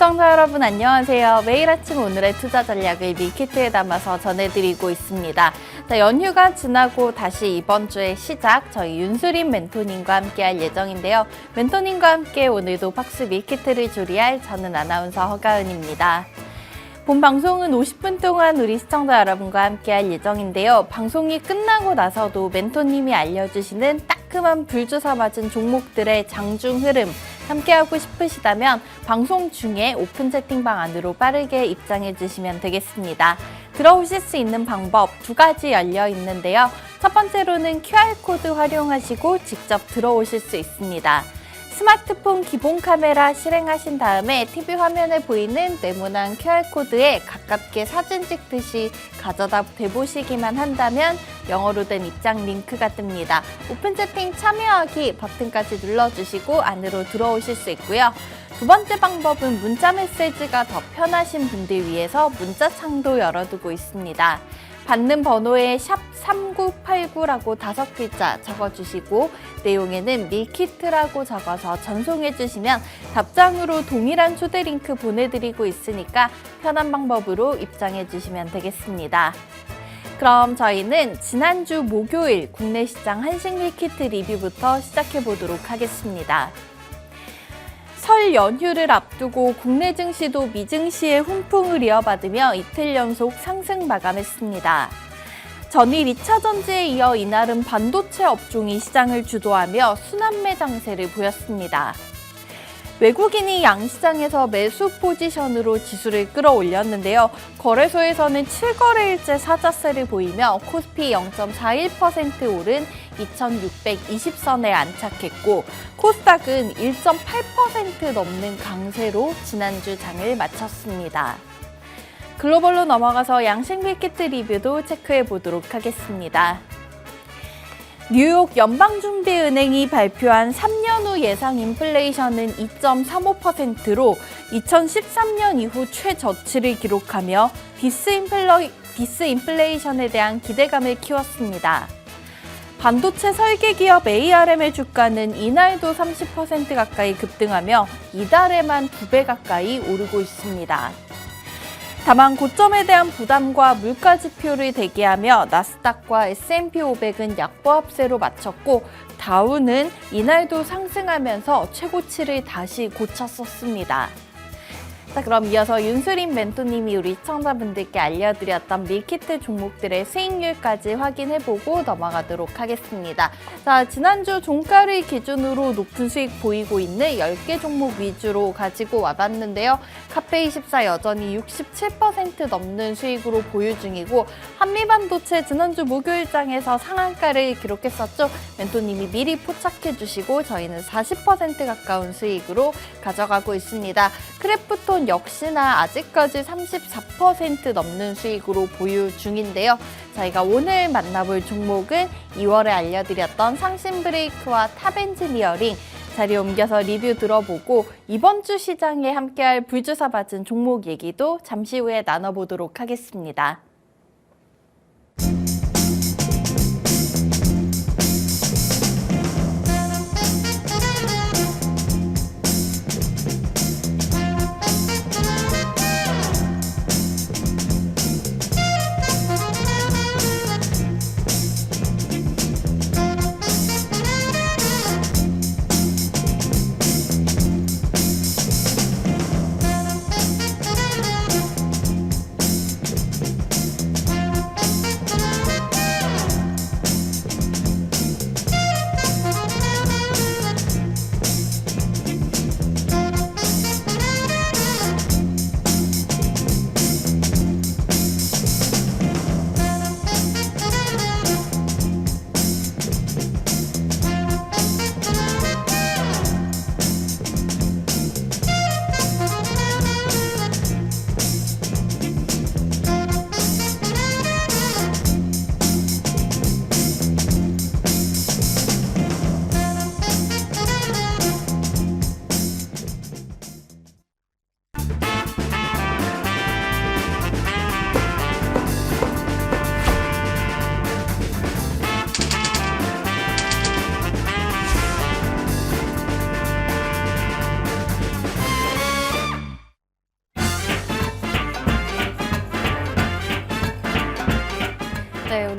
시청자 여러분 안녕하세요. 매일 아침 오늘의 투자 전략을 밀키트에 담아서 전해드리고 있습니다. 자, 연휴가 지나고 다시 이번 주의 시작 저희 윤수림 멘토님과 함께할 예정인데요. 멘토님과 함께 오늘도 박스 밀키트를 조리할 저는 아나운서 허가은입니다. 본 방송은 50분 동안 우리 시청자 여러분과 함께할 예정인데요. 방송이 끝나고 나서도 멘토님이 알려주시는 따끔한 불주사 맞은 종목들의 장중 흐름 함께하고 싶으시다면 방송 중에 오픈 채팅방 안으로 빠르게 입장해 주시면 되겠습니다. 들어오실 수 있는 방법 두 가지 열려 있는데요. 첫 번째로는 QR코드 활용하시고 직접 들어오실 수 있습니다. 스마트폰 기본 카메라 실행하신 다음에 TV 화면에 보이는 네모난 QR코드에 가깝게 사진 찍듯이 가져다 대보시기만 한다면 영어로 된 입장 링크가 뜹니다. 오픈 채팅 참여하기 버튼까지 눌러주시고 안으로 들어오실 수 있고요. 두 번째 방법은 문자 메시지가 더 편하신 분들 위해서 문자창도 열어두고 있습니다. 받는 번호에 샵 3989라고 5글자 적어주시고 내용에는 밀키트라고 적어서 전송해 주시면 답장으로 동일한 초대 링크 보내드리고 있으니까 편한 방법으로 입장해 주시면 되겠습니다. 그럼 저희는 지난주 목요일 국내 시장 한식 밀키트 리뷰부터 시작해 보도록 하겠습니다. 설 연휴를 앞두고 국내 증시도 미증시의 훈풍을 이어받으며 이틀 연속 상승 마감했습니다. 전일 2차 전지에 이어 이날은 반도체 업종이 시장을 주도하며 순환매 장세를 보였습니다. 외국인이 양시장에서 매수 포지션으로 지수를 끌어올렸는데요. 거래소에서는 7거래일째 사자세를 보이며 코스피 0.41% 오른 2620선에 안착했고 코스닥은 1.8% 넘는 강세로 지난주 장을 마쳤습니다. 글로벌로 넘어가서 양식 밀키트 리뷰도 체크해 보도록 하겠습니다. 뉴욕 연방준비은행이 발표한 3년 후 예상 인플레이션은 2.35%로 2013년 이후 최저치를 기록하며 디스인플레이션에 대한 기대감을 키웠습니다. 반도체 설계 기업 ARM의 주가는 이날도 30% 가까이 급등하며 이달에만 2배 가까이 오르고 있습니다. 다만 고점에 대한 부담과 물가 지표를 대기하며 나스닥과 S&P 500은 약보합세로 마쳤고 다우는 이날도 상승하면서 최고치를 다시 고쳤었습니다. 자, 그럼 이어서 윤수림 멘토님이 우리 시청자분들께 알려드렸던 밀키트 종목들의 수익률까지 확인해보고 넘어가도록 하겠습니다. 자, 지난주 종가를 기준으로 높은 수익 보이고 있는 10개 종목 위주로 가지고 와봤는데요. 카페24 여전히 67% 넘는 수익으로 보유 중이고 한미반도체 지난주 목요일장에서 상한가를 기록했었죠. 멘토님이 미리 포착해주시고 저희는 40% 가까운 수익으로 가져가고 있습니다. 크래프톤 역시나 아직까지 34% 넘는 수익으로 보유 중인데요. 저희가 오늘 만나볼 종목은 2월에 알려드렸던 상신브레이크와 탑엔지니어링 자리 옮겨서 리뷰 들어보고 이번 주 시장에 함께할 불주사 맞은 종목 얘기도 잠시 후에 나눠보도록 하겠습니다.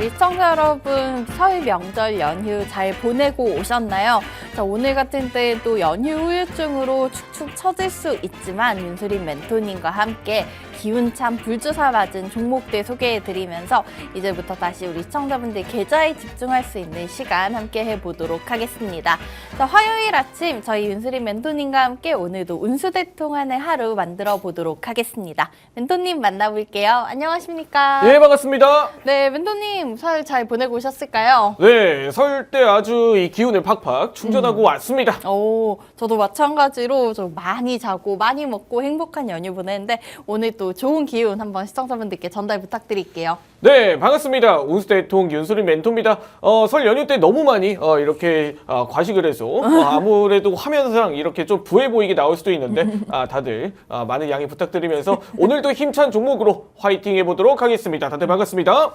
우리 시청자 여러분 설 명절 연휴 잘 보내고 오셨나요? 자, 오늘 같은 때에도 연휴 후유증으로 축축 처질 수 있지만 윤수린 멘토님과 함께 기운찬 불주사 맞은 종목들 소개해드리면서 이제부터 다시 우리 시청자분들 계좌에 집중할 수 있는 시간 함께 해보도록 하겠습니다. 자, 화요일 아침 저희 윤수린 멘토님과 함께 오늘도 운수대통하는 하루 만들어 보도록 하겠습니다. 멘토님 만나볼게요. 안녕하십니까? 예, 반갑습니다. 네, 멘토님 설 잘 보내고 오셨을까요? 네, 설 때 아주 이 기운을 팍팍 충전하고 왔습니다. 저도 마찬가지로 좀 많이 자고 많이 먹고 행복한 연휴 보내는데 오늘 또 좋은 기운 한번 시청자분들께 전달 부탁드릴게요. 네, 반갑습니다. 운수대통 윤수린 멘토입니다. 설 연휴 때 너무 많이 이렇게 과식을 해서 아무래도 화면상 이렇게 좀 부해 보이게 나올 수도 있는데 다들 많은 양해 부탁드리면서 오늘도 힘찬 종목으로 화이팅 해보도록 하겠습니다. 다들 반갑습니다.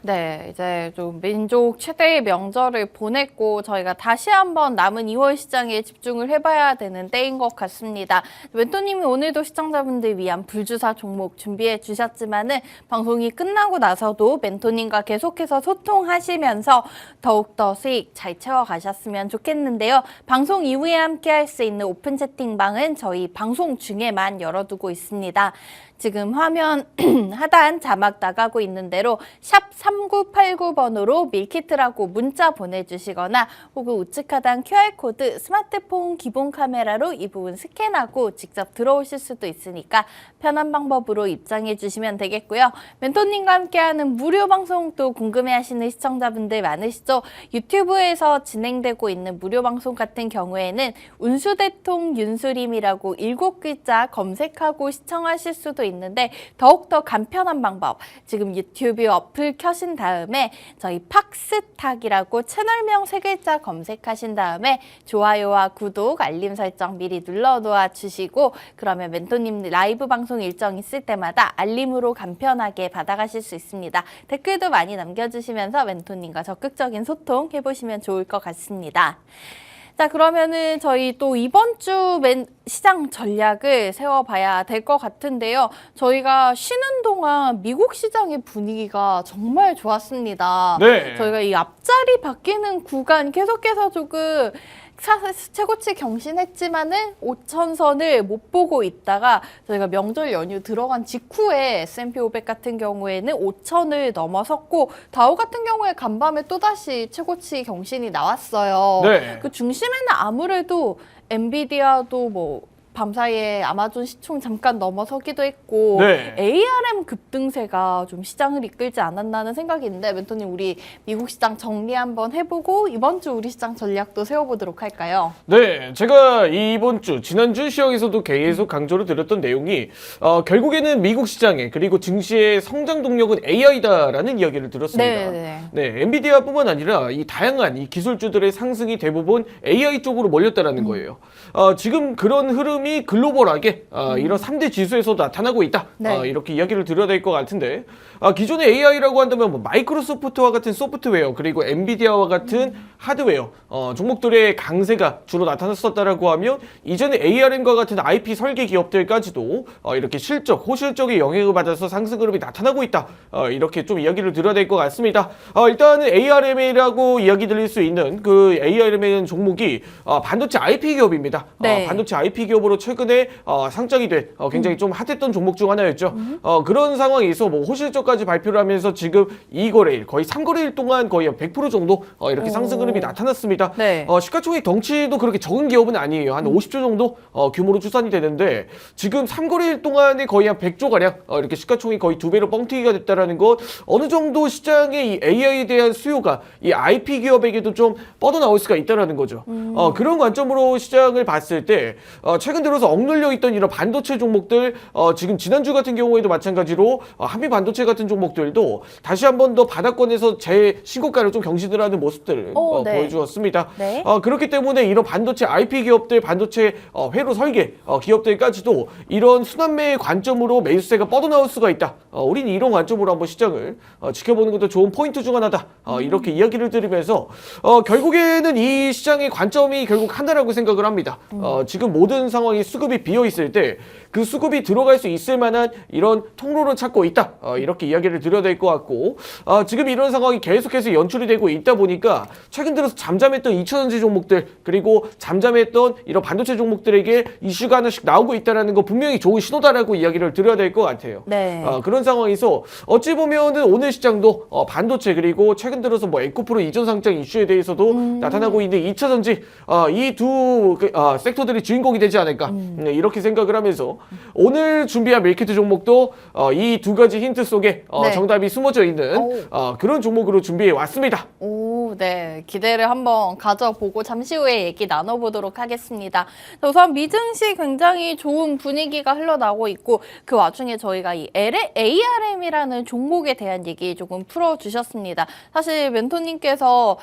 네, 이제 좀 민족 최대의 명절을 보냈고 저희가 다시 한번 남은 2월 시장에 집중을 해봐야 되는 때인 것 같습니다. 멘토님이 오늘도 시청자분들 위한 불주사 종목 준비해 주셨지만은 방송이 끝나고 나서도 멘토님과 계속해서 소통하시면서 더욱더 수익 잘 채워가셨으면 좋겠는데요. 방송 이후에 함께 할 수 있는 오픈 채팅방은 저희 방송 중에만 열어두고 있습니다. 지금 화면 하단 자막 나가고 있는 대로 샵 3989번으로 밀키트라고 문자 보내주시거나 혹은 우측 하단 QR코드 스마트폰 기본 카메라로 이 부분 스캔하고 직접 들어오실 수도 있으니까 편한 방법으로 입장해 주시면 되겠고요. 멘토님과 함께하는 무료 방송도 궁금해하시는 시청자분들 많으시죠? 유튜브에서 진행되고 있는 무료 방송 같은 경우에는 운수대통 윤수림이라고 7글자 검색하고 시청하실 수도 있는데 더욱더 간편한 방법, 지금 유튜브 어플 켜신 다음에 저희 팍스탁이라고 채널명 3글자 검색하신 다음에 좋아요와 구독, 알림 설정 미리 눌러놓아 주시고 그러면 멘토님 라이브 방송 일정 있을 때마다 알림으로 간편하게 받아가실 수 있습니다. 댓글도 많이 남겨주시면서 멘토님과 적극적인 소통 해보시면 좋을 것 같습니다. 자, 그러면은 저희 또 이번 주 시장 전략을 세워봐야 될 것 같은데요. 저희가 쉬는 동안 미국 시장의 분위기가 정말 좋았습니다. 네. 저희가 이 앞자리 바뀌는 구간 계속해서 조금 최고치 경신했지만은 5천선을 못 보고 있다가 저희가 명절 연휴 들어간 직후에 S&P 500 같은 경우에는 5천을 넘어섰고 다우 같은 경우에 간밤에 또다시 최고치 경신이 나왔어요. 네. 그 중심에는 아무래도 엔비디아도 뭐 밤사이에 아마존 시총 잠깐 넘어서기도 했고 네. ARM 급등세가 좀 시장을 이끌지 않았나 하는 생각이 있는데 멘토님 우리 미국 시장 정리 한번 해보고 이번 주 우리 시장 전략도 세워보도록 할까요? 네, 제가 이번 주, 지난주 시황에서도 계속 강조를 드렸던 내용이 결국에는 미국 시장에 그리고 증시의 성장 동력은 AI다라는 이야기를 들었습니다. 네, 엔비디아뿐만 아니라 이 다양한 이 기술주들의 상승이 대부분 AI 쪽으로 몰렸다라는 거예요. 지금 그런 흐름이 글로벌하게 이런 3대 지수에서도 나타나고 있다. 네. 이렇게 이야기를 드려야 될 것 같은데 기존의 AI라고 한다면 뭐 마이크로소프트와 같은 소프트웨어 그리고 엔비디아와 같은 하드웨어 종목들의 강세가 주로 나타났었다라고 하면 이전에 ARM과 같은 IP 설계 기업들까지도 이렇게 실적, 호실적인 영향을 받아서 상승 흐름이 나타나고 있다. 이렇게 좀 이야기를 드려야 될 것 같습니다. 일단은 ARM이라고 이야기 드릴 수 있는 그 ARM이라는 종목이 반도체 IP 기업입니다. 네. 반도체 IP 기업으로 최근에 상장이 돼 굉장히 좀 핫했던 종목 중 하나였죠. 그런 상황에서 뭐 호실적까지 발표를 하면서 지금 2거래일 거의 3거래일 동안 거의 100% 정도 이렇게 상승 흐름이 나타났습니다. 네. 시가총액 덩치도 그렇게 적은 기업은 아니에요. 한 50조 정도 규모로 추산이 되는데 지금 3거래일 동안에 거의 한 100조 가량 이렇게 시가총액이 거의 2배로 뻥튀기가 됐다라는 것 어느 정도 시장에 이 AI에 대한 수요가 이 IP 기업에게도 좀 뻗어나올 수가 있다라는 거죠. 그런 관점으로 시장을 봤을 때 최근 들어서 억눌려 있던 이런 반도체 종목들 지금 지난주 같은 경우에도 마찬가지로 한미 반도체 같은 종목들도 다시 한 번 더 바닥권에서 제 신고가를 좀 경신을 하는 모습들을 네. 보여주었습니다. 네. 그렇기 때문에 이런 반도체 IP 기업들, 반도체 회로 설계 기업들까지도 이런 순환매의 관점으로 매수세가 뻗어나올 수가 있다. 우리는 이런 관점으로 한번 시장을 지켜보는 것도 좋은 포인트 중 하나다. 이렇게 이야기를 드리면서 결국에는 이 시장의 관점이 결국 하나라고 생각을 합니다. 지금 모든 상황이 상황이 수급이 비어 있을 때 그 수급이 들어갈 수 있을 만한 이런 통로를 찾고 있다. 이렇게 이야기를 드려야 될 것 같고 지금 이런 상황이 계속해서 연출이 되고 있다 보니까 최근 들어서 잠잠했던 2차전지 종목들 그리고 잠잠했던 이런 반도체 종목들에게 이슈가 하나씩 나오고 있다는 거 분명히 좋은 신호다라고 이야기를 드려야 될 것 같아요. 네. 그런 상황에서 어찌 보면은 오늘 시장도 반도체 그리고 최근 들어서 뭐 에코프로 이전 상장 이슈에 대해서도 나타나고 있는 2차전지 이 두 섹터들이 주인공이 되지 않을까 이렇게 생각을 하면서 오늘 준비한 밀키트 종목도 이 두 가지 힌트 속에 네. 정답이 숨어져 있는 그런 종목으로 준비해 왔습니다. 오, 네. 기대를 한번 가져보고 잠시 후에 얘기 나눠보도록 하겠습니다. 우선 미증시 굉장히 좋은 분위기가 흘러나오고 있고 그 와중에 저희가 이 ARM이라는 종목에 대한 얘기 조금 풀어주셨습니다. 사실 멘토님께서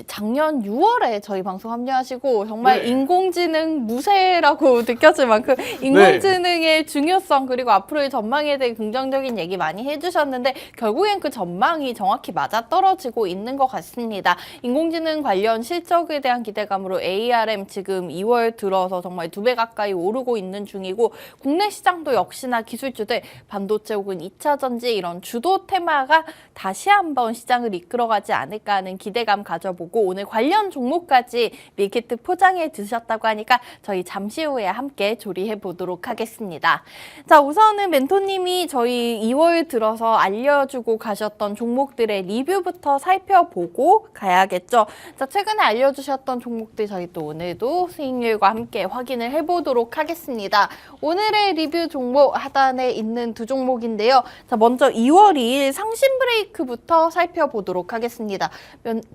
작년 6월에 저희 방송 합류하시고 정말 네. 인공지능 무쇠라고 느껴질 만큼 인공지능의 중요성 그리고 앞으로의 전망에 대해 긍정적인 얘기 많이 해주셨는데 결국엔 그 전망이 정확히 맞아떨어지고 있는 것 같습니다. 인공지능 관련 실적에 대한 기대감으로 ARM 지금 2월 들어서 정말 2배 가까이 오르고 있는 중이고 국내 시장도 역시나 기술주들 반도체 혹은 2차전지 이런 주도 테마가 다시 한번 시장을 이끌어가지 않을까 하는 기대감 가져보고 오늘 관련 종목까지 밀키트 포장해 두셨다고 하니까 저희 잠시 후에 함께 조리해 보도록 하겠습니다. 자, 우선은 멘토님이 저희 2월 들어서 알려주고 가셨던 종목들의 리뷰부터 살펴보고 가야겠죠. 자, 최근에 알려주셨던 종목들 저희 또 오늘도 수익률과 함께 확인을 해보도록 하겠습니다. 오늘의 리뷰 종목 하단에 있는 두 종목인데요. 자, 먼저 2월 2일 상신 브레이크부터 살펴보도록 하겠습니다.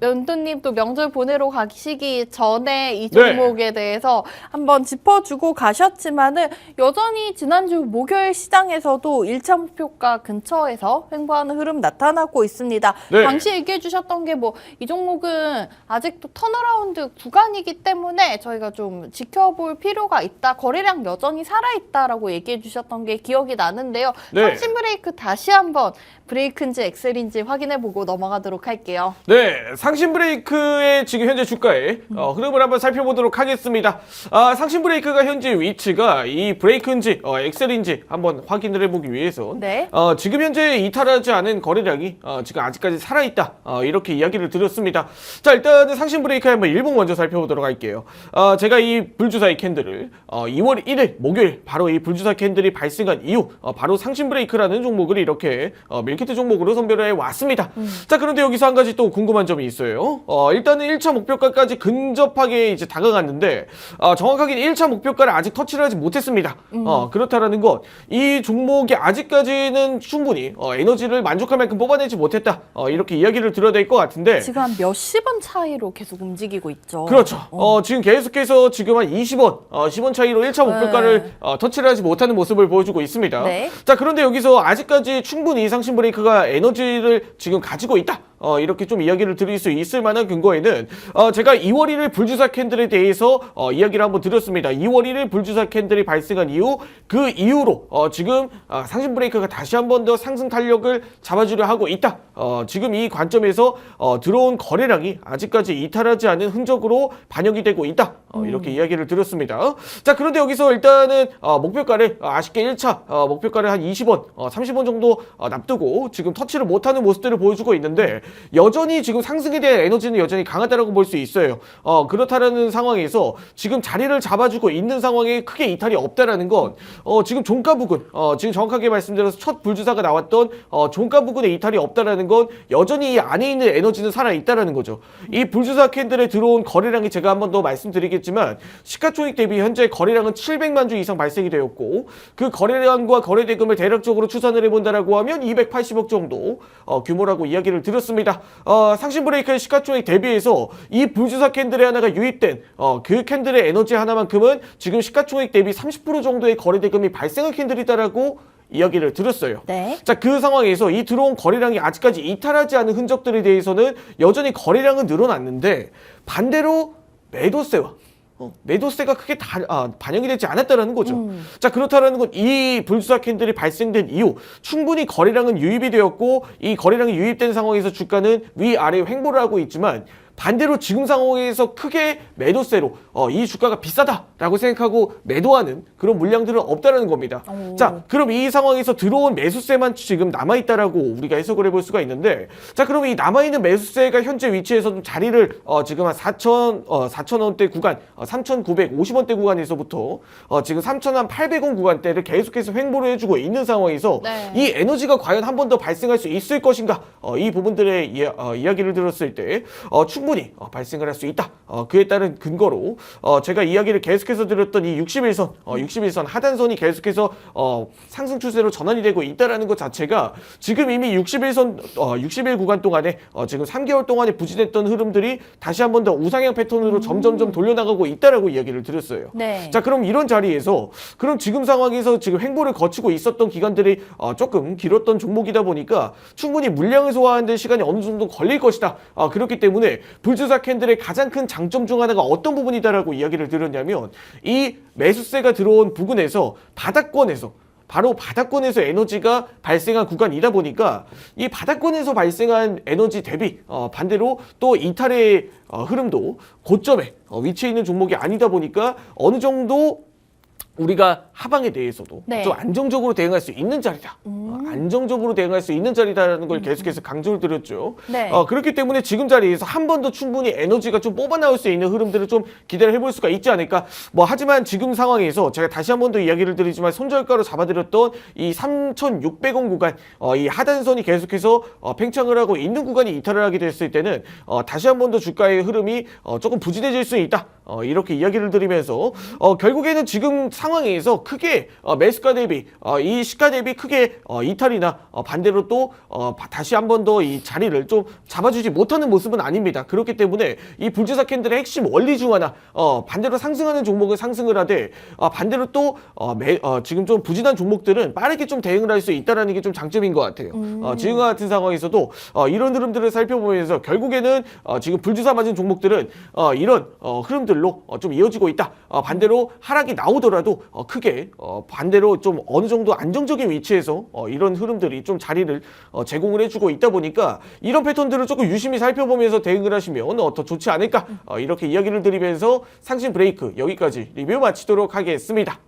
멘토님 또 명절 보내러 가시기 전에 이 종목에 대해서 한번 짚어주고 가셨지만은 여전히 지난주 목요일 시장에서도 1차 목표가 근처에서 횡보하는 흐름 나타나고 있습니다. 네. 당시 얘기해 주셨던 게 뭐 이 종목은 아직도 턴어라운드 구간이기 때문에 저희가 좀 지켜볼 필요가 있다. 거래량 여전히 살아있다라고 얘기해 주셨던 게 기억이 나는데요. 네. 상신 브레이크 다시 한번 브레이크인지 엑셀인지 확인해보고 넘어가도록 할게요. 네, 상신 브레이크의 지금 현재 주가의 흐름을 한번 살펴보도록 하겠습니다. 상신 브레이크가 현재 위치가 이 브레이크인지 엑셀인지 한번 확인을 해보기 위해서 네. 지금 현재 이탈하지 않은 거래량이 지금 아직까지 살아있다 이렇게 이야기를 드렸습니다. 자, 일단은 상신 브레이크 한번 일봉 먼저 살펴보도록 할게요. 제가 이 불주사의 캔들을 2월 1일 목요일 바로 이 불주사 캔들이 발생한 이후 바로 상신 브레이크라는 종목을 이렇게 밀키트 종목으로 선별해 왔습니다. 자, 그런데 여기서 한 가지 또 궁금한 점이 있어요. 일단은 1차 목표가까지 근접하게 이제 다가갔는데 정확하게 1차 목표가를 아직 터치를 하지 못했습니다. 그렇다라는 것, 이 종목이 아직까지는 충분히 에너지를 만족할 만큼 뽑아내지 못했다. 이렇게 이야기를 드려야 될 것 같은데 지금 한 몇십 원 차이로 계속 움직이고 있죠. 그렇죠. 지금 계속해서 지금 한 20원, 10원 차이로 1차 목표가를 터치를 하지 못하는 모습을 보여주고 있습니다. 네. 자, 그런데 여기서 아직까지 충분히 상신 브레이크가 에너지를 지금 가지고 있다. 이렇게 좀 이야기를 드릴 수 있을 만한 근거에는 제가 2월 1일 불주사 캔들에 대해서 이야기를 한번 드렸습니다. 2월 1일 불주사 캔들이 발생한 이후 그 이후로 지금 상신 브레이크가 다시 한번 더 상승 탄력을 잡아주려 하고 있다. 지금 이 관점에서 들어온 거래량이 아직까지 이탈하지 않은 흔적으로 반영이 되고 있다. 이렇게 이야기를 드렸습니다. 자, 그런데 여기서 일단은 목표가를 아쉽게 1차 목표가를 한 20원, 30원 정도 납두고 지금 터치를 못하는 모습들을 보여주고 있는데 여전히 지금 상승에 대한 에너지는 여전히 강하다라고 볼 수 있어요. 그렇다라는 상황에서 지금 자리를 잡아주고 있는 상황에 크게 이탈이 없다라는 건 지금 종가 부근, 지금 정확하게 말씀드려서 첫 불주사가 나왔던 종가 부근에 이탈이 없다라는 건 여전히 이 안에 있는 에너지는 살아있다라는 거죠. 이 불주사 캔들에 들어온 거래량이 제가 한번 더 말씀드리겠지만 시가총액 대비 현재 거래량은 700만 주 이상 발생이 되었고 그 거래량과 거래대금을 대략적으로 추산을 해본다라고 하면 280억 정도 규모라고 이야기를 드렸습니다. 상신 브레이크의 시가총액 대비해서 이 불주사 캔들에 하나가 유입된 그 캔들의 에너지 하나만큼은 지금 시가총액 대비 30% 정도의 거래대금이 발생한 캔들이다라고 이야기를 드렸어요. 네. 자, 그 상황에서 이 들어온 거래량이 아직까지 이탈하지 않은 흔적들에 대해서는 여전히 거래량은 늘어났는데 반대로 매도세와 매도세가 크게 반영이 되지 않았다는 거죠. 자, 그렇다라는 건 이 불주사 캔들이 발생된 이후 충분히 거래량은 유입이 되었고 이 거래량이 유입된 상황에서 주가는 위아래 횡보를 하고 있지만 반대로 지금 상황에서 크게 매도세로 이 주가가 비싸다라고 생각하고 매도하는 그런 물량들은 없다라는 겁니다. 자, 그럼 이 상황에서 들어온 매수세만 지금 남아있다라고 우리가 해석을 해볼 수가 있는데, 자, 그럼 이 남아있는 매수세가 현재 위치에서 좀 자리를 지금 한 4,000원대 구간, 3,950원대 구간에서부터 지금 3,800원 구간대를 계속해서 횡보를 해주고 있는 상황에서 네. 이 에너지가 과연 한 번 더 발생할 수 있을 것인가? 이 부분들의 이야기를 들었을 때 충분히 발생을 할 수 있다. 그에 따른 근거로 제가 이야기를 계속해서 드렸던 이 61선 하단선이 계속해서 상승 추세로 전환이 되고 있다라는 것 자체가 지금 이미 60일 구간 동안에 지금 3개월 동안에 부진했던 흐름들이 다시 한 번 더 우상향 패턴으로 점점점 돌려나가고 있다라고 이야기를 드렸어요. 네. 자, 그럼 이런 자리에서 그럼 지금 상황에서 지금 횡보를 거치고 있었던 기간들이 조금 길었던 종목이다 보니까 충분히 물량을 소화하는 데 시간이 어느 정도 걸릴 것이다. 그렇기 때문에 불주사 캔들의 가장 큰 장점 중 하나가 어떤 부분이다라고 이야기를 드렸냐면, 이 매수세가 들어온 부근에서 바로 바닥권에서 에너지가 발생한 구간이다 보니까 이 바닥권에서 발생한 에너지 대비 반대로 또 이탈의 흐름도 고점에 위치해 있는 종목이 아니다 보니까 어느 정도 우리가 하방에 대해서도 네. 좀 안정적으로 대응할 수 있는 자리다. 안정적으로 대응할 수 있는 자리다라는 걸 계속해서 강조를 드렸죠. 네. 그렇기 때문에 지금 자리에서 한 번 더 충분히 에너지가 좀 뽑아나올 수 있는 흐름들을 좀 기대를 해볼 수가 있지 않을까. 하지만 지금 상황에서 제가 다시 한 번 더 이야기를 드리지만 손절가로 잡아드렸던 이 3,600원 구간, 이 하단선이 계속해서 팽창을 하고 있는 구간이 이탈을 하게 됐을 때는 다시 한 번 더 주가의 흐름이 조금 부진해질 수 있다. 이렇게 이야기를 드리면서 결국에는 지금 상황에서 크게 매수가 대비 이 시가 대비 크게 이탈이나 반대로 또 다시 한 번 더 이 자리를 좀 잡아주지 못하는 모습은 아닙니다. 그렇기 때문에 이 불주사 캔들의 핵심 원리 중 하나, 반대로 상승하는 종목은 상승을 하되 반대로 또 지금 좀 부진한 종목들은 빠르게 좀 대응을 할 수 있다는 게 좀 장점인 것 같아요. 지금과 같은 상황에서도 이런 흐름들을 살펴보면서 결국에는 지금 불주사 맞은 종목들은 이런 흐름들로 좀 이어지고 있다. 반대로 하락이 나오더라도 크게 반대로 좀 어느 정도 안정적인 위치에서 이런 흐름들이 좀 자리를 제공을 해주고 있다 보니까 이런 패턴들을 조금 유심히 살펴보면서 대응을 하시면 더 좋지 않을까, 이렇게 이야기를 드리면서 상신 브레이크 여기까지 리뷰 마치도록 하겠습니다.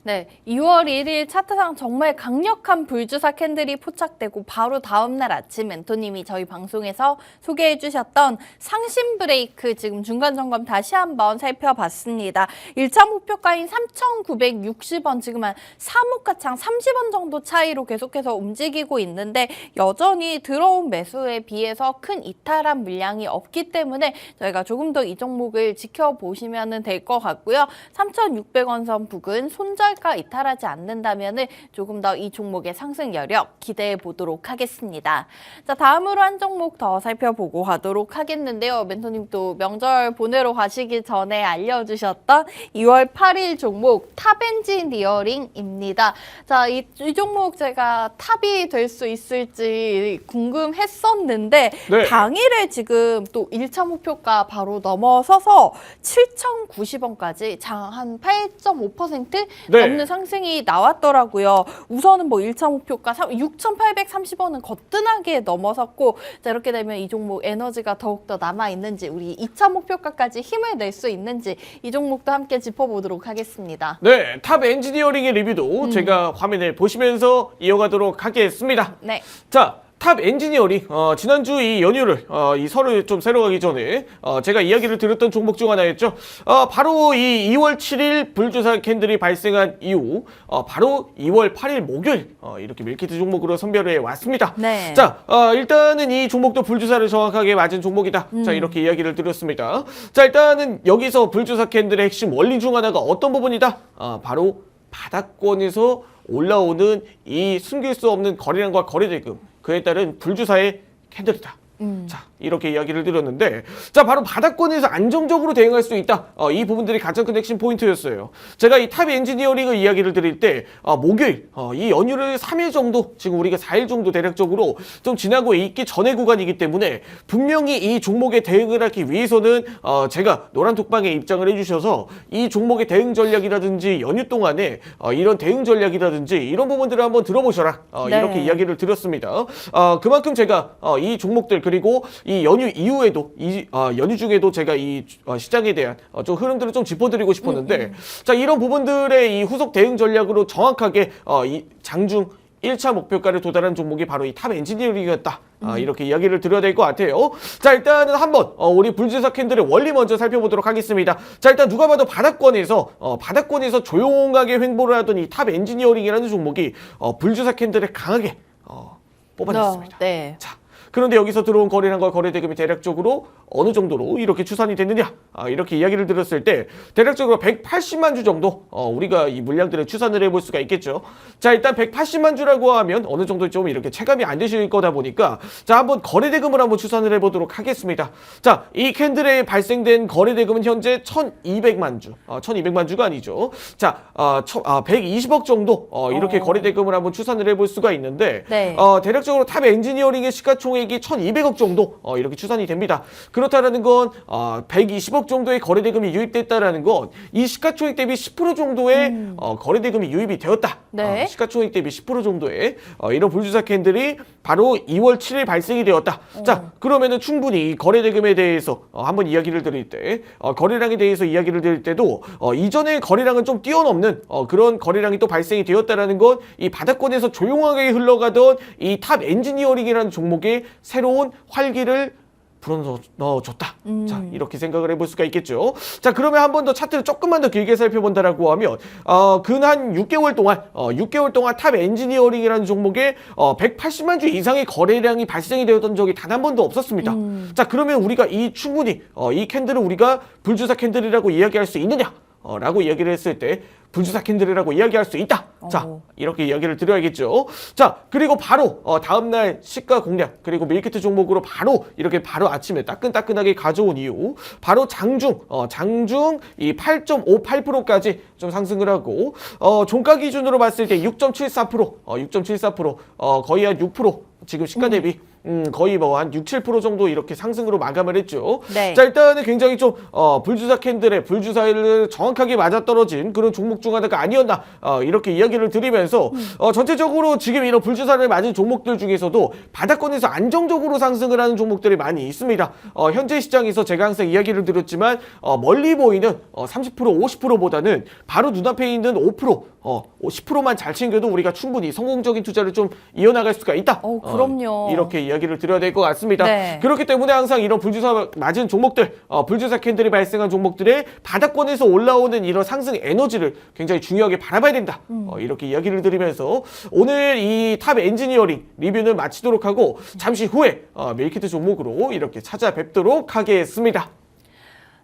네, 2월 1일 차트상 정말 강력한 불주사 캔들이 포착되고 바로 다음날 아침 멘토님이 저희 방송에서 소개해 주셨던 상신 브레이크 지금 중간 점검 다시 한번 살펴봤습니다. 1차 목표가인 3,960원 지금 한 3호가창 30원 정도 차이로 계속해서 움직이고 있는데 여전히 들어온 매수에 비해서 큰 이탈한 물량이 없기 때문에 저희가 조금 더 이 종목을 지켜보시면 될 것 같고요. 3,600원 선 부근 손절가 이탈하지 않는다면 조금 더 이 종목의 상승 여력 기대해 보도록 하겠습니다. 자, 다음으로 한 종목 더 살펴보고 가도록 하겠는데요. 멘토님 또 명절 보내러 가시기 전에 알려주셨던 2월 8일 종목 탑엔지니어링입니다. 자, 이 종목 제가 탑이 될 수 있을지 궁금했었는데 네. 당일에 지금 또 1차 목표가 바로 넘어서서 7,090원까지 장 한 8.5% 네. 넘는 상승이 나왔더라고요. 우선은 뭐 1차 목표가 6,830원은 거뜬하게 넘어섰고, 자, 이렇게 되면 이 종목 에너지가 더욱더 남아있는지, 우리 2차 목표가까지 힘을 낼 수 있는지 이 종목도 함께 짚어보도록 하겠습니다. 네, 탑 엔지니어링의 리뷰도 제가 화면을 보시면서 이어가도록 하겠습니다. 네. 자, 탑 엔지니어링, 지난주 이 연휴를, 이 설을 좀 새러 가기 전에, 제가 이야기를 드렸던 종목 중 하나였죠. 바로 이 2월 7일 불주사 캔들이 발생한 이후, 바로 2월 8일 목요일, 이렇게 밀키트 종목으로 선별해 왔습니다. 네. 자, 일단은 이 종목도 불주사를 정확하게 맞은 종목이다. 자, 이렇게 이야기를 드렸습니다. 자, 일단은 여기서 불주사 캔들의 핵심 원리 중 하나가 어떤 부분이다? 바로 바닥권에서 올라오는 이 숨길 수 없는 거래량과 거래대금, 그에 따른 불주사의 캔들이다. 자, 이렇게 이야기를 드렸는데, 자, 바로 바닥권에서 안정적으로 대응할 수 있다. 이 부분들이 가장 큰 핵심 포인트였어요. 제가 이 탑 엔지니어링을 이야기를 드릴 때, 목요일, 이 연휴를 3일 정도, 지금 우리가 4일 정도 대략적으로 좀 지나고 있기 전의 구간이기 때문에 분명히 이 종목에 대응을 하기 위해서는 제가 노란 톡방에 입장을 해주셔서 이 종목의 대응 전략이라든지 연휴 동안에 이런 대응 전략이라든지 이런 부분들을 한번 들어보셔라. 네. 이렇게 이야기를 드렸습니다. 그만큼 제가 이 종목들 그리고 이 연휴 이후에도 연휴 중에도 제가 이 시장에 대한 좀 흐름들을 좀 짚어드리고 싶었는데 자, 이런 부분들의 이 후속 대응 전략으로 정확하게 이 장중 1차 목표가를 도달한 종목이 바로 이 탑 엔지니어링이었다. 이렇게 이야기를 드려야 될 것 같아요. 자, 일단은 한번 우리 불주사 캔들의 원리 먼저 살펴보도록 하겠습니다. 자, 일단 누가 봐도 바닥권에서 조용하게 횡보를 하던 이 탑 엔지니어링이라는 종목이 불주사 캔들을 강하게 뽑아냈습니다. 네. 자, 그런데 여기서 들어온 거래량과 거래대금이 대략적으로 어느 정도로 이렇게 추산이 됐느냐, 이렇게 이야기를 들었을 때 대략적으로 180만 주 정도 우리가 이 물량들을 추산을 해볼 수가 있겠죠. 자, 일단 180만 주라고 하면 어느 정도 좀 이렇게 체감이 안 되실 거다 보니까 자, 한번 거래대금을 한번 추산을 해보도록 하겠습니다. 자, 이 캔들에 발생된 거래대금은 현재 1200만 주, 1200만 주가 아니죠. 자, 120억 정도 이렇게 거래대금을 한번 추산을 해볼 수가 있는데 네. 대략적으로 탑 엔지니어링의 시가총액이 1200억 정도 이렇게 추산이 됩니다. 그렇다라는 건 120억 정도의 거래대금이 유입됐다라는 건 이 시가총액 대비 10% 정도의 거래대금이 유입이 되었다. 네. 시가총액 대비 10% 정도의 이런 불주사 캔들이 바로 2월 7일 발생이 되었다. 자, 그러면은 충분히 이 거래대금에 대해서 한번 이야기를 드릴 때 거래량에 대해서 이야기를 드릴 때도 이전의 거래량은 좀 뛰어넘는 그런 거래량이 또 발생이 되었다라는 건 이 바닥권에서 조용하게 흘러가던 이 탑 엔지니어링이라는 종목의 새로운 활기를 불어넣어줬다. 자, 이렇게 생각을 해볼 수가 있겠죠. 자, 그러면 한 번 더 차트를 조금만 더 길게 살펴본다라고 하면 근 한 6개월 동안 탑 엔지니어링이라는 종목에 180만 주 이상의 거래량이 발생이 되었던 적이 단 한 번도 없었습니다. 자, 그러면 우리가 충분히 이 캔들을 우리가 불주사 캔들이라고 이야기할 수 있느냐? 라고 이야기를 했을 때 불주사 캔들이라고 이야기할 수 있다. 자, 이렇게 이야기를 드려야겠죠. 자, 그리고 바로 다음날 시가 공략 그리고 밀키트 종목으로 바로 아침에 따끈따끈하게 가져온 이유 바로 장중 이 8.58%까지 좀 상승을 하고 종가 기준으로 봤을 때 6.74% 거의 한 6% 지금 시가 대비 거의 뭐 한 6, 7% 정도 이렇게 상승으로 마감을 했죠. 네. 자, 일단은 굉장히 좀 불주사 캔들의 불주사를 정확하게 맞아떨어진 그런 종목 중 하나가 아니었나 이렇게 이야기를 드리면서 전체적으로 지금 이런 불주사를 맞은 종목들 중에서도 바닥권에서 안정적으로 상승을 하는 종목들이 많이 있습니다. 현재 시장에서 제가 항상 이야기를 드렸지만 멀리 보이는 30%, 50%보다는 바로 눈앞에 있는 5%, 10%만 잘 챙겨도 우리가 충분히 성공적인 투자를 좀 이어나갈 수가 있다. 그럼요. 이렇게 이야기를 드려야 될 것 같습니다. 네. 그렇기 때문에 항상 이런 불주사 맞은 종목들, 불주사 캔들이 발생한 종목들의 바닥권에서 올라오는 이런 상승 에너지를 굉장히 중요하게 바라봐야 된다. 이렇게 이야기를 드리면서 오늘 이 탑 엔지니어링 리뷰는 마치도록 하고 잠시 후에 밀키트 종목으로 이렇게 찾아뵙도록 하겠습니다.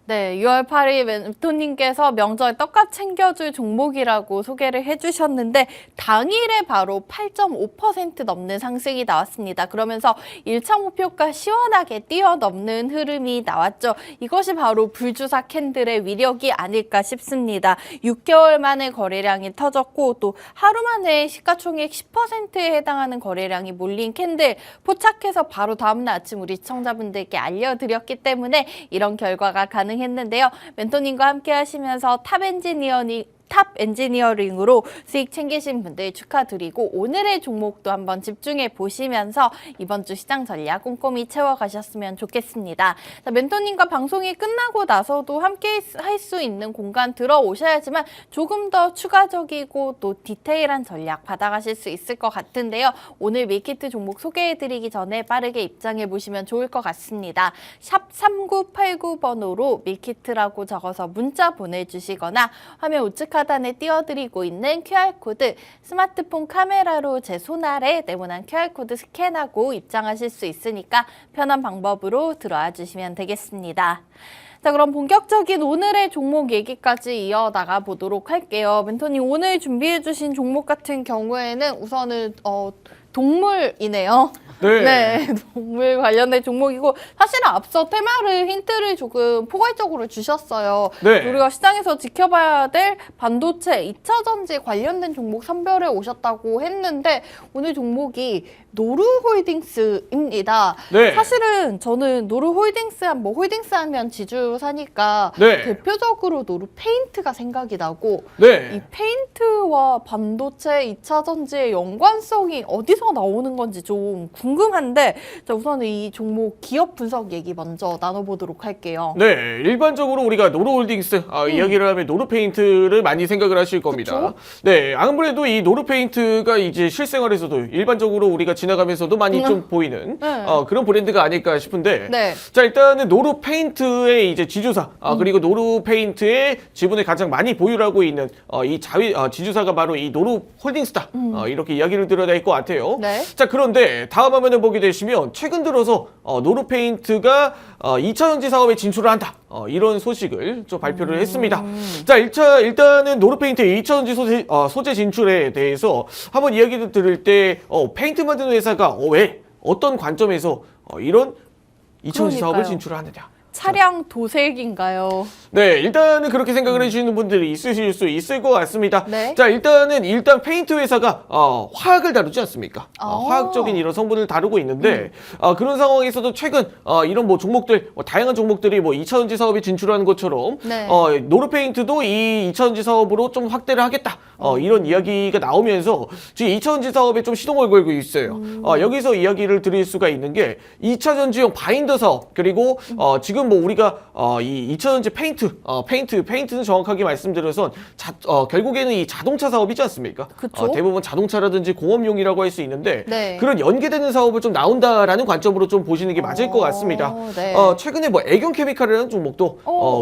네, 6월 8일 멘토님께서 명절 떡값 챙겨줄 종목이라고 소개를 해주셨는데 당일에 바로 8.5% 넘는 상승이 나왔습니다. 그러면서 1차 목표가 시원하게 뛰어넘는 흐름이 나왔죠. 이것이 바로 불주사 캔들의 위력이 아닐까 싶습니다. 6개월 만에 거래량이 터졌고 또 하루 만에 시가총액 10%에 해당하는 거래량이 몰린 캔들 포착해서 바로 다음날 아침 우리 시청자분들께 알려드렸기 때문에 이런 결과가 가능했는데요. 멘토님과 함께 하시면서 탑 엔지니어링으로 수익 챙기신 분들 축하드리고 오늘의 종목도 한번 집중해 보시면서 이번 주 시장 전략 꼼꼼히 채워가셨으면 좋겠습니다. 자, 멘토님과 방송이 끝나고 나서도 함께 할 수 있는 공간 들어오셔야지만 조금 더 추가적이고 또 디테일한 전략 받아가실 수 있을 것 같은데요. 오늘 밀키트 종목 소개해드리기 전에 빠르게 입장해 보시면 좋을 것 같습니다. 샵 3989번으로 밀키트라고 적어서 문자 보내주시거나 화면 우측 하단에 띄워드리고 있는 QR코드 스마트폰 카메라로 제 손아래 네모난 QR코드 스캔하고 입장하실 수 있으니까 편한 방법으로 들어와 주시면 되겠습니다. 자, 그럼 본격적인 오늘의 종목 얘기까지 이어나가 보도록 할게요. 멘토님 오늘 준비해 주신 종목 같은 경우에는 우선은 동물이네요. 네, 동물 관련된 종목이고 사실은 앞서 테마를 힌트를 조금 포괄적으로 주셨어요. 네. 우리가 시장에서 지켜봐야 될 반도체, 2차 전지 관련된 종목 선별해 오셨다고 했는데 오늘 종목이 노루홀딩스입니다. 네. 사실은 저는 노루홀딩스 하면 지주사니까 네. 대표적으로 노루페인트가 생각이 나고 네. 이 페인트와 반도체, 2차 전지의 연관성이 어디서 어디서 나오는 건지 좀 궁금한데 자, 우선은 이 종목 기업 분석 얘기 먼저 나눠보도록 할게요. 네, 일반적으로 우리가 노루홀딩스 이야기를 하면 노루페인트를 많이 생각을 하실 겁니다. 그쵸? 네, 아무래도 이 노루페인트가 이제 실생활에서도 일반적으로 우리가 지나가면서도 많이 좀 보이는 네. 그런 브랜드가 아닐까 싶은데, 네. 자 일단은 노루페인트의 이제 지주사 그리고 노루페인트의 지분을 가장 많이 보유하고 있는 이 지주사가 바로 이 노루홀딩스다. 이렇게 이야기를 드려야 될 것 같아요. 네. 자 그런데 다음 화면을 보게 되시면 최근 들어서 노루페인트가 2차전지 사업에 진출을 한다. 이런 소식을 좀 발표를 했습니다. 자, 일단은 노루페인트의 2차전지 소재 진출에 대해서 한번 이야기를 들을 때 페인트 만드는 회사가 왜 어떤 관점에서 이런 2차전지 사업을 그러니까요. 진출을 하느냐. 차량 도색인가요? 네, 일단은 그렇게 생각을 해주시는 분들이 있으실 수 있을 것 같습니다. 네. 자, 일단 페인트 회사가 화학을 다루지 않습니까? 화학적인 이런 성분을 다루고 있는데 그런 상황에서도 최근 이런 뭐 종목들, 다양한 종목들이 뭐 2차전지 사업에 진출하는 것처럼 네. 노루페인트도 이 2차전지 사업으로 좀 확대를 하겠다. 이런 이야기가 나오면서 지금 2차전지 사업에 좀 시동을 걸고 있어요. 여기서 이야기를 드릴 수가 있는 게 2차전지용 바인더 사업 그리고 지금 뭐 우리가 이 2차전지 페인트는 정확하게 말씀드려서 결국에는 이 자동차 사업이지 않습니까? 그쵸? 대부분 자동차라든지 공업용이라고 할 수 있는데 네. 그런 연계되는 사업을 좀 나온다라는 관점으로 좀 보시는 게 맞을 것 같습니다. 네. 최근에 뭐 애경케미칼이라는 종목도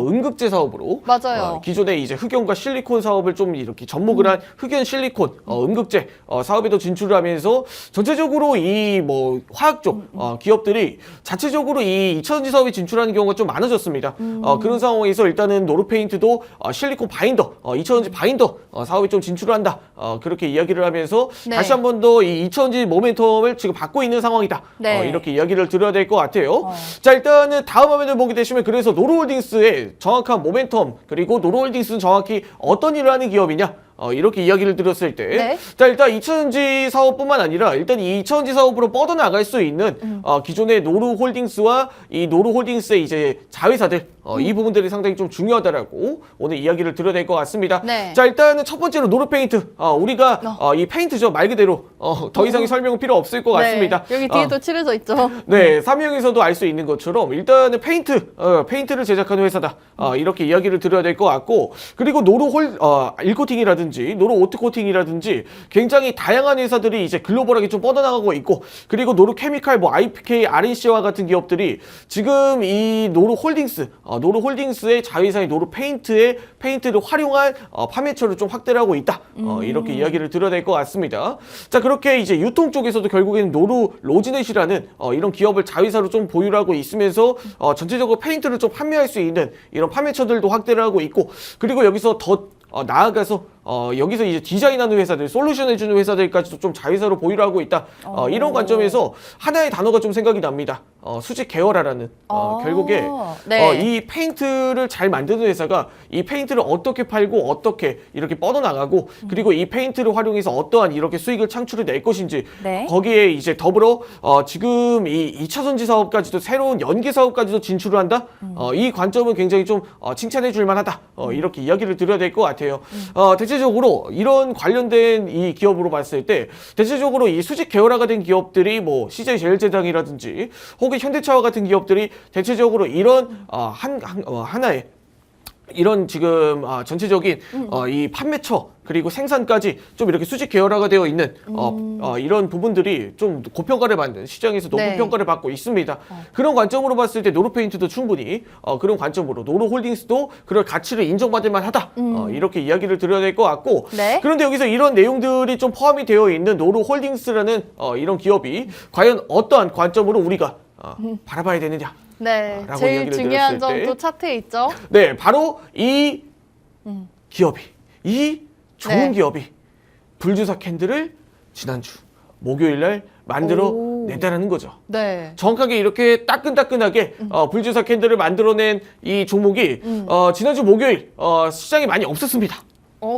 음극재 사업으로 맞아요. 기존에 이제 흑연과 실리콘 사업을 좀 이렇게 접목을 한 흑연 실리콘 음극재 사업에도 진출을 하면서 전체적으로 이 뭐 화학 쪽 기업들이 자체적으로 이 2차전지 사업에 진출하는 경우가 좀 많아졌습니다. 그런 상황에서 일단은 노루페인트도 실리콘 바인더, 2차전지 바인더 사업에 좀 진출을 한다. 그렇게 이야기를 하면서 네. 다시 한 번 더 이 2차전지 모멘텀을 지금 받고 있는 상황이다. 네. 이렇게 이야기를 드려야 될 것 같아요. 자, 일단은 다음 화면을 보게 되시면 그래서 노루홀딩스의 정확한 모멘텀 그리고 노루홀딩스는 정확히 어떤 일을 하는 기업이냐? 이렇게 이야기를 드렸을 때, 네. 자 일단 2차전지 사업뿐만 아니라 일단 이 2차전지 사업으로 뻗어나갈 수 있는 기존의 노루홀딩스와 이 노루홀딩스의 이제 자회사들 이 부분들이 상당히 좀 중요하다라고 오늘 이야기를 드려야 될 것 같습니다. 네. 자 일단은 첫 번째로 노루페인트 우리가 이 페인트죠 말 그대로 더 이상의 설명은 필요 없을 것 같습니다. 네. 여기 뒤에도 칠해져 있죠. 네, 삼형에서도 알 수 있는 것처럼 일단은 페인트를 제작하는 회사다. 이렇게 이야기를 드려야 될 것 같고 그리고 일코팅이라든지 노루 오트코팅이라든지 굉장히 다양한 회사들이 이제 글로벌하게 좀 뻗어나가고 있고 그리고 노루 케미칼, 뭐 IPK, RNC와 같은 기업들이 지금 이 노루 홀딩스의 자회사인 노루 페인트를 활용한 판매처를 좀 확대를 하고 있다. 이렇게 이야기를 드려야 될 것 같습니다. 자, 그렇게 이제 유통 쪽에서도 결국에는 노루 로지넷이라는 이런 기업을 자회사로 좀 보유를 하고 있으면서 전체적으로 페인트를 좀 판매할 수 있는 이런 판매처들도 확대를 하고 있고 그리고 여기서 더 나아가서 여기서 이제 디자인하는 회사들, 솔루션 해주는 회사들까지도 좀 자회사로 보유를 하고 있다. 이런 관점에서 하나의 단어가 좀 생각이 납니다. 수직 계열화라는 결국에 네. 이 페인트를 잘 만드는 회사가 이 페인트를 어떻게 팔고 어떻게 이렇게 뻗어나가고 그리고 이 페인트를 활용해서 어떠한 이렇게 수익을 창출해 낼 것인지 네. 거기에 이제 더불어 지금 이 2차전지 사업까지도 새로운 연계 사업까지도 진출을 한다. 이 관점은 굉장히 좀 칭찬해 줄 만하다. 이렇게 이야기를 드려야 될 것 같아요. 대체적으로 이런 관련된 이 기업으로 봤을 때 대체적으로 이 수직 계열화가 된 기업들이 뭐 CJ제일제당이라든지 혹은 현대차와 같은 기업들이 대체적으로 이런 하나의 이런 지금 전체적인 이 판매처 그리고 생산까지 좀 이렇게 수직 계열화가 되어 있는 이런 부분들이 좀 고평가를 받는 시장에서 높은 네. 평가를 받고 있습니다. 그런 관점으로 봤을 때 노루페인트도 충분히 그런 관점으로 노루홀딩스도 그럴 가치를 인정받을 만하다. 이렇게 이야기를 드려야 될 것 같고 네. 그런데 여기서 이런 내용들이 좀 포함이 되어 있는 노루홀딩스라는 이런 기업이 과연 어떠한 관점으로 우리가 바라봐야 되느냐. 네. 라고 제일 이야기를 중요한 드렸을 때 점도 차트에 있죠. 네, 바로 이 기업이, 이 좋은 네. 기업이 불주사 캔들을 지난주 목요일 날 만들어 오. 냈다는 거죠. 네. 정확하게 이렇게 따끈따끈하게 불주사 캔들을 만들어낸 이 종목이 지난주 목요일 시장에 많이 없었습니다.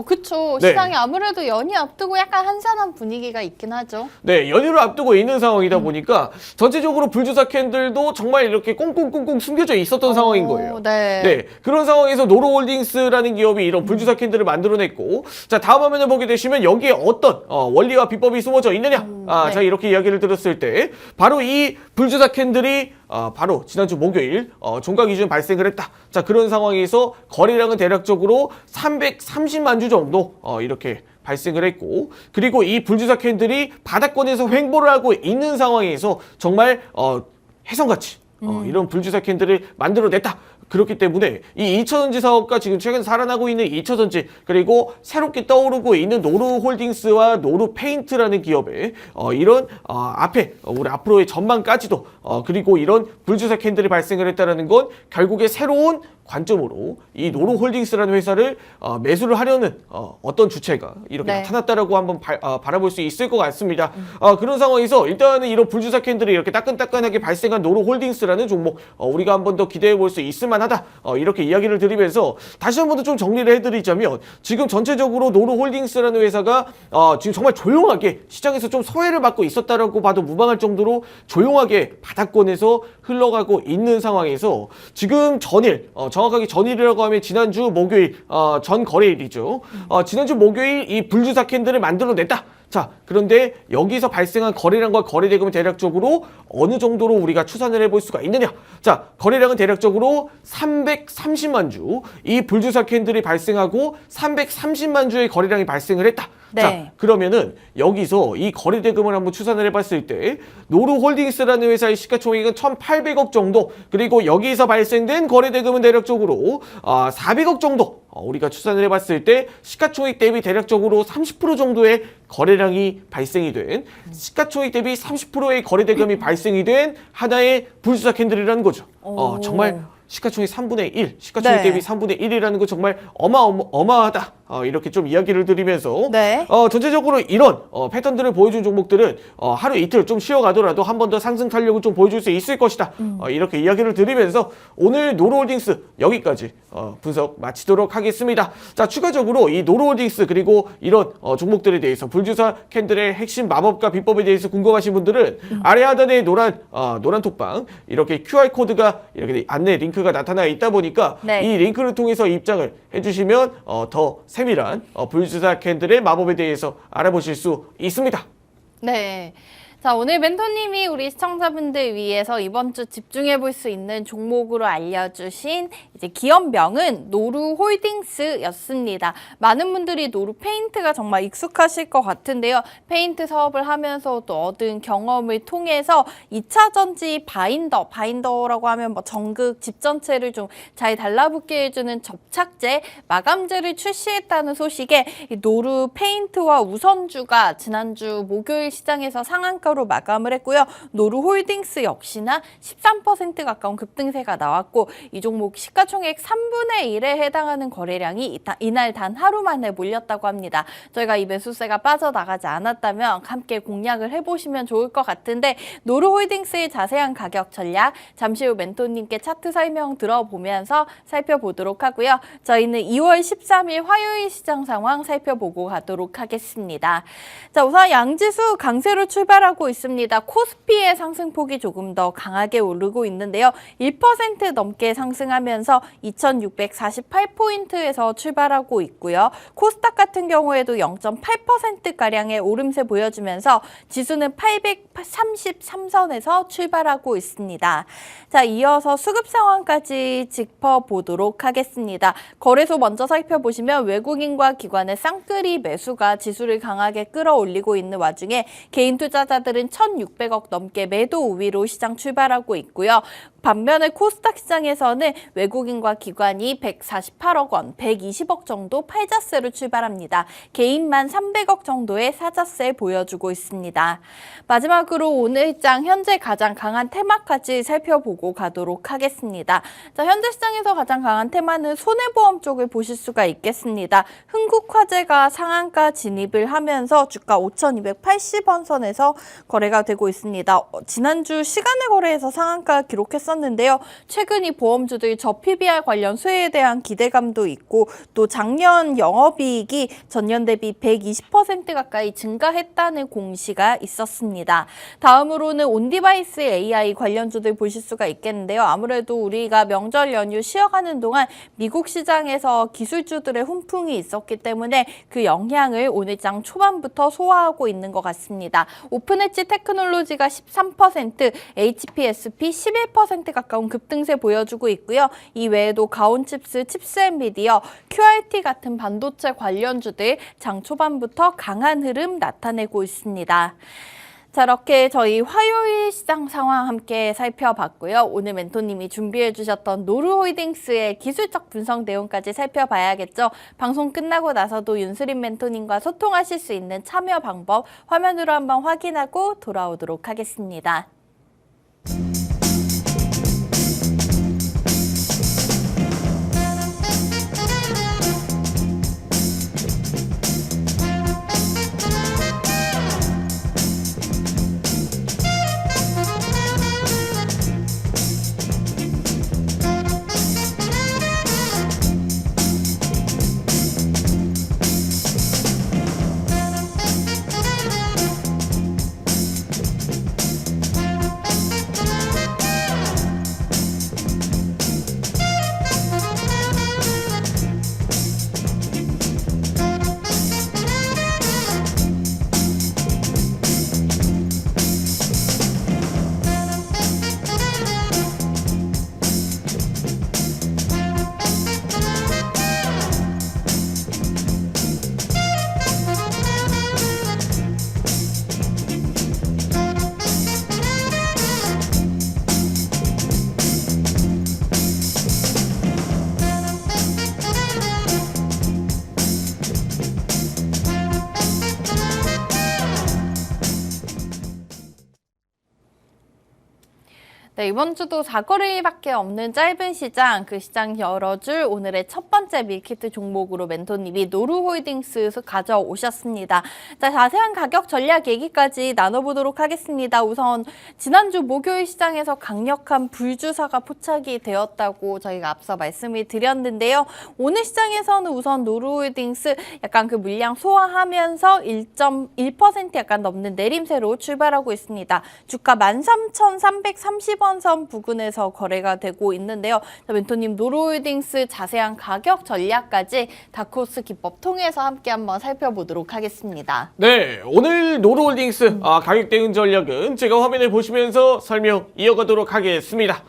그쵸. 네. 시장이 아무래도 연휴 앞두고 약간 한산한 분위기가 있긴 하죠. 네, 연휴를 앞두고 있는 상황이다 보니까 전체적으로 불주사 캔들도 정말 이렇게 꽁꽁꽁꽁 숨겨져 있었던 상황인 거예요. 네. 네, 그런 상황에서 노로홀딩스라는 기업이 이런 불주사 캔들을 만들어냈고, 자, 다음 화면을 보게 되시면 여기에 어떤 원리와 비법이 숨어져 있느냐? 네. 자, 이렇게 이야기를 들었을 때 바로 이 불주사 캔들이 바로 지난주 목요일 종가 기준 발생을 했다. 자, 그런 상황에서 거래량은 대략적으로 330만 주 정도 이렇게 발생을 했고, 그리고 이 불주사 캔들이 바닥권에서 횡보를 하고 있는 상황에서 정말 혜성같이 이런 불주사 캔들을 만들어냈다. 그렇기 때문에 이 2차전지 사업과 지금 최근 살아나고 있는 2차전지, 그리고 새롭게 떠오르고 있는 노루홀딩스와 노루페인트라는 기업의 이런 앞에 우리 앞으로의 전망까지도 그리고 이런 불주사 캔들이 발생을 했다는 건 결국에 새로운 관점으로 이 노루홀딩스라는 회사를 매수를 하려는 어떤 주체가 이렇게 네. 나타났다라고 한번 바라볼 수 있을 것 같습니다. 그런 상황에서 일단은 이런 불주사 캔들이 이렇게 따끈따끈하게 발생한 노루홀딩스라는 종목 우리가 한 번 더 기대해 볼 수 있을 만하다. 이렇게 이야기를 드리면서 다시 한 번 더 좀 정리를 해드리자면, 지금 전체적으로 노루홀딩스라는 회사가 지금 정말 조용하게 시장에서 좀 소외를 받고 있었다라고 봐도 무방할 정도로 조용하게 바닥권에서 흘러가고 있는 상황에서 지금 전일 정확하게 전일이라고 하면 지난주 목요일 전 거래일이죠. 지난주 목요일 이 불주사 캔들을 만들어냈다. 자, 그런데 여기서 발생한 거래량과 거래대금은 대략적으로 어느 정도로 우리가 추산을 해볼 수가 있느냐? 자, 거래량은 대략적으로 330만 주, 이 불주사 캔들이 발생하고 330만 주의 거래량이 발생을 했다. 네. 자, 그러면은 여기서 이 거래대금을 한번 추산을 해봤을 때 노루홀딩스라는 회사의 시가총액은 1,800억 정도, 그리고 여기서 발생된 거래대금은 대략적으로 400억 정도 우리가 추산을 해봤을 때 시가총액 대비 대략적으로 30% 정도의 거래량이 발생이 된, 시가총액 대비 30%의 거래대금이 발생이 된 하나의 불주사 캔들이라는 거죠. 정말 시가총액 3분의 1, 시가총액 네. 대비 3분의 1이라는 거 정말 어마어마하다. 이렇게 좀 이야기를 드리면서 네. 전체적으로 이런 패턴들을 보여준 종목들은 하루 이틀 좀 쉬어가더라도 한 번 더 상승 탄력을 좀 보여줄 수 있을 것이다. 이렇게 이야기를 드리면서 오늘 노루홀딩스 여기까지 분석 마치도록 하겠습니다. 자, 추가적으로 이 노루홀딩스 그리고 이런 종목들에 대해서 불주사 캔들의 핵심 마법과 비법에 대해서 궁금하신 분들은 아래 하단에 노란 톡방 이렇게 QR코드가 이렇게 안내 링크가 나타나 있다 보니까 네. 이 링크를 통해서 입장을 해주시면 더 세밀한 불주사 캔들의 마법에 대해서 알아보실 수 있습니다. 네. 자, 오늘 멘토님이 우리 시청자분들 위해서 이번 주 집중해 볼 수 있는 종목으로 알려주신 이제 기업명은 노루홀딩스였습니다. 많은 분들이 노루페인트가 정말 익숙하실 것 같은데요. 페인트 사업을 하면서 또 얻은 경험을 통해서 2차 전지 바인더라고 하면 뭐 전극, 집 전체를 좀 잘 달라붙게 해주는 접착제, 마감제를 출시했다는 소식에 이 노루페인트와 우선주가 지난주 목요일 시장에서 상한가로 마감을 했고요. 노루홀딩스 역시나 13% 가까운 급등세가 나왔고, 이 종목 시가총액 3분의 1에 해당하는 거래량이 이날 단 하루 만에 몰렸다고 합니다. 저희가 이 매수세가 빠져나가지 않았다면 함께 공략을 해보시면 좋을 것 같은데, 노루홀딩스의 자세한 가격 전략 잠시 후 멘토님께 차트 설명 들어보면서 살펴보도록 하고요. 저희는 2월 13일 화요일 시장 상황 살펴보고 가도록 하겠습니다. 자, 우선 양지수 강세로 출발하고 있습니다. 코스피의 상승폭이 조금 더 강하게 오르고 있는데요. 1% 넘게 상승하면서 2648포인트에서 출발하고 있고요. 코스닥 같은 경우에도 0.8%가량의 오름세 보여주면서 지수는 833선에서 출발하고 있습니다. 자, 이어서 수급 상황까지 짚어보도록 하겠습니다. 거래소 먼저 살펴보시면 외국인과 기관의 쌍끌이 매수가 지수를 강하게 끌어올리고 있는 와중에 개인 투자자들은 1,600억 넘게 매도 우위로 시장 출발하고 있고요. 반면에 코스닥 시장에서는 외국인과 기관이 148억 원, 120억 정도 팔자세로 출발합니다. 개인만 300억 정도의 사자세 보여주고 있습니다. 마지막으로 오늘 장 현재 가장 강한 테마까지 살펴보고 가도록 하겠습니다. 자, 현재 시장에서 가장 강한 테마는 손해보험 쪽을 보실 수가 있겠습니다. 흥국화재가 상한가 진입을 하면서 주가 5,280원 선에서 거래가 되고 있습니다. 지난주 시간의 거래에서 상한가 기록했었는데 있었는데요. 최근 이 보험주들 저 PBR 관련 수혜에 대한 기대감도 있고 또 작년 영업이익이 전년 대비 120% 가까이 증가했다는 공시가 있었습니다. 다음으로는 온디바이스 AI 관련주들 보실 수가 있겠는데요. 아무래도 우리가 명절 연휴 쉬어가는 동안 미국 시장에서 기술주들의 훈풍이 있었기 때문에 그 영향을 오늘 장 초반부터 소화하고 있는 것 같습니다. 오픈엣지 테크놀로지가 13%, HPSP 11% 가까운 급등세 보여주고 있고요. 이 외에도 가온칩스, 칩스앤미디어, QRT 같은 반도체 관련주들 장 초반부터 강한 흐름 나타내고 있습니다. 자, 이렇게 저희 화요일 시장 상황 함께 살펴봤고요. 오늘 멘토님이 준비해 주셨던 노르홀딩스의 기술적 분석 내용까지 살펴봐야겠죠. 방송 끝나고 나서도 윤수린 멘토님과 소통하실 수 있는 참여 방법 화면으로 한번 확인하고 돌아오도록 하겠습니다. 네, 이번 주도 4거래일밖에 없는 짧은 시장, 그 시장 열어줄 오늘의 첫 번째 밀키트 종목으로 멘토님이 노르홀딩스 가져오셨습니다. 자, 자세한 가격 전략 얘기까지 나눠보도록 하겠습니다. 우선 지난주 목요일 시장에서 강력한 불주사가 포착이 되었다고 저희가 앞서 말씀을 드렸는데요. 오늘 시장에서는 우선 노르홀딩스 약간 그 물량 소화하면서 1.1% 약간 넘는 내림세로 출발하고 있습니다. 주가 13,330원 선 부근에서 거래가 되고 있는데요. 자, 멘토님 노르홀딩스 자세한 가격 전략까지 다크호스 기법 통해서 함께 한번 살펴보도록 하겠습니다. 네, 오늘 노르홀딩스 가격 대응 전략은 제가 화면을 보시면서 설명 이어가도록 하겠습니다.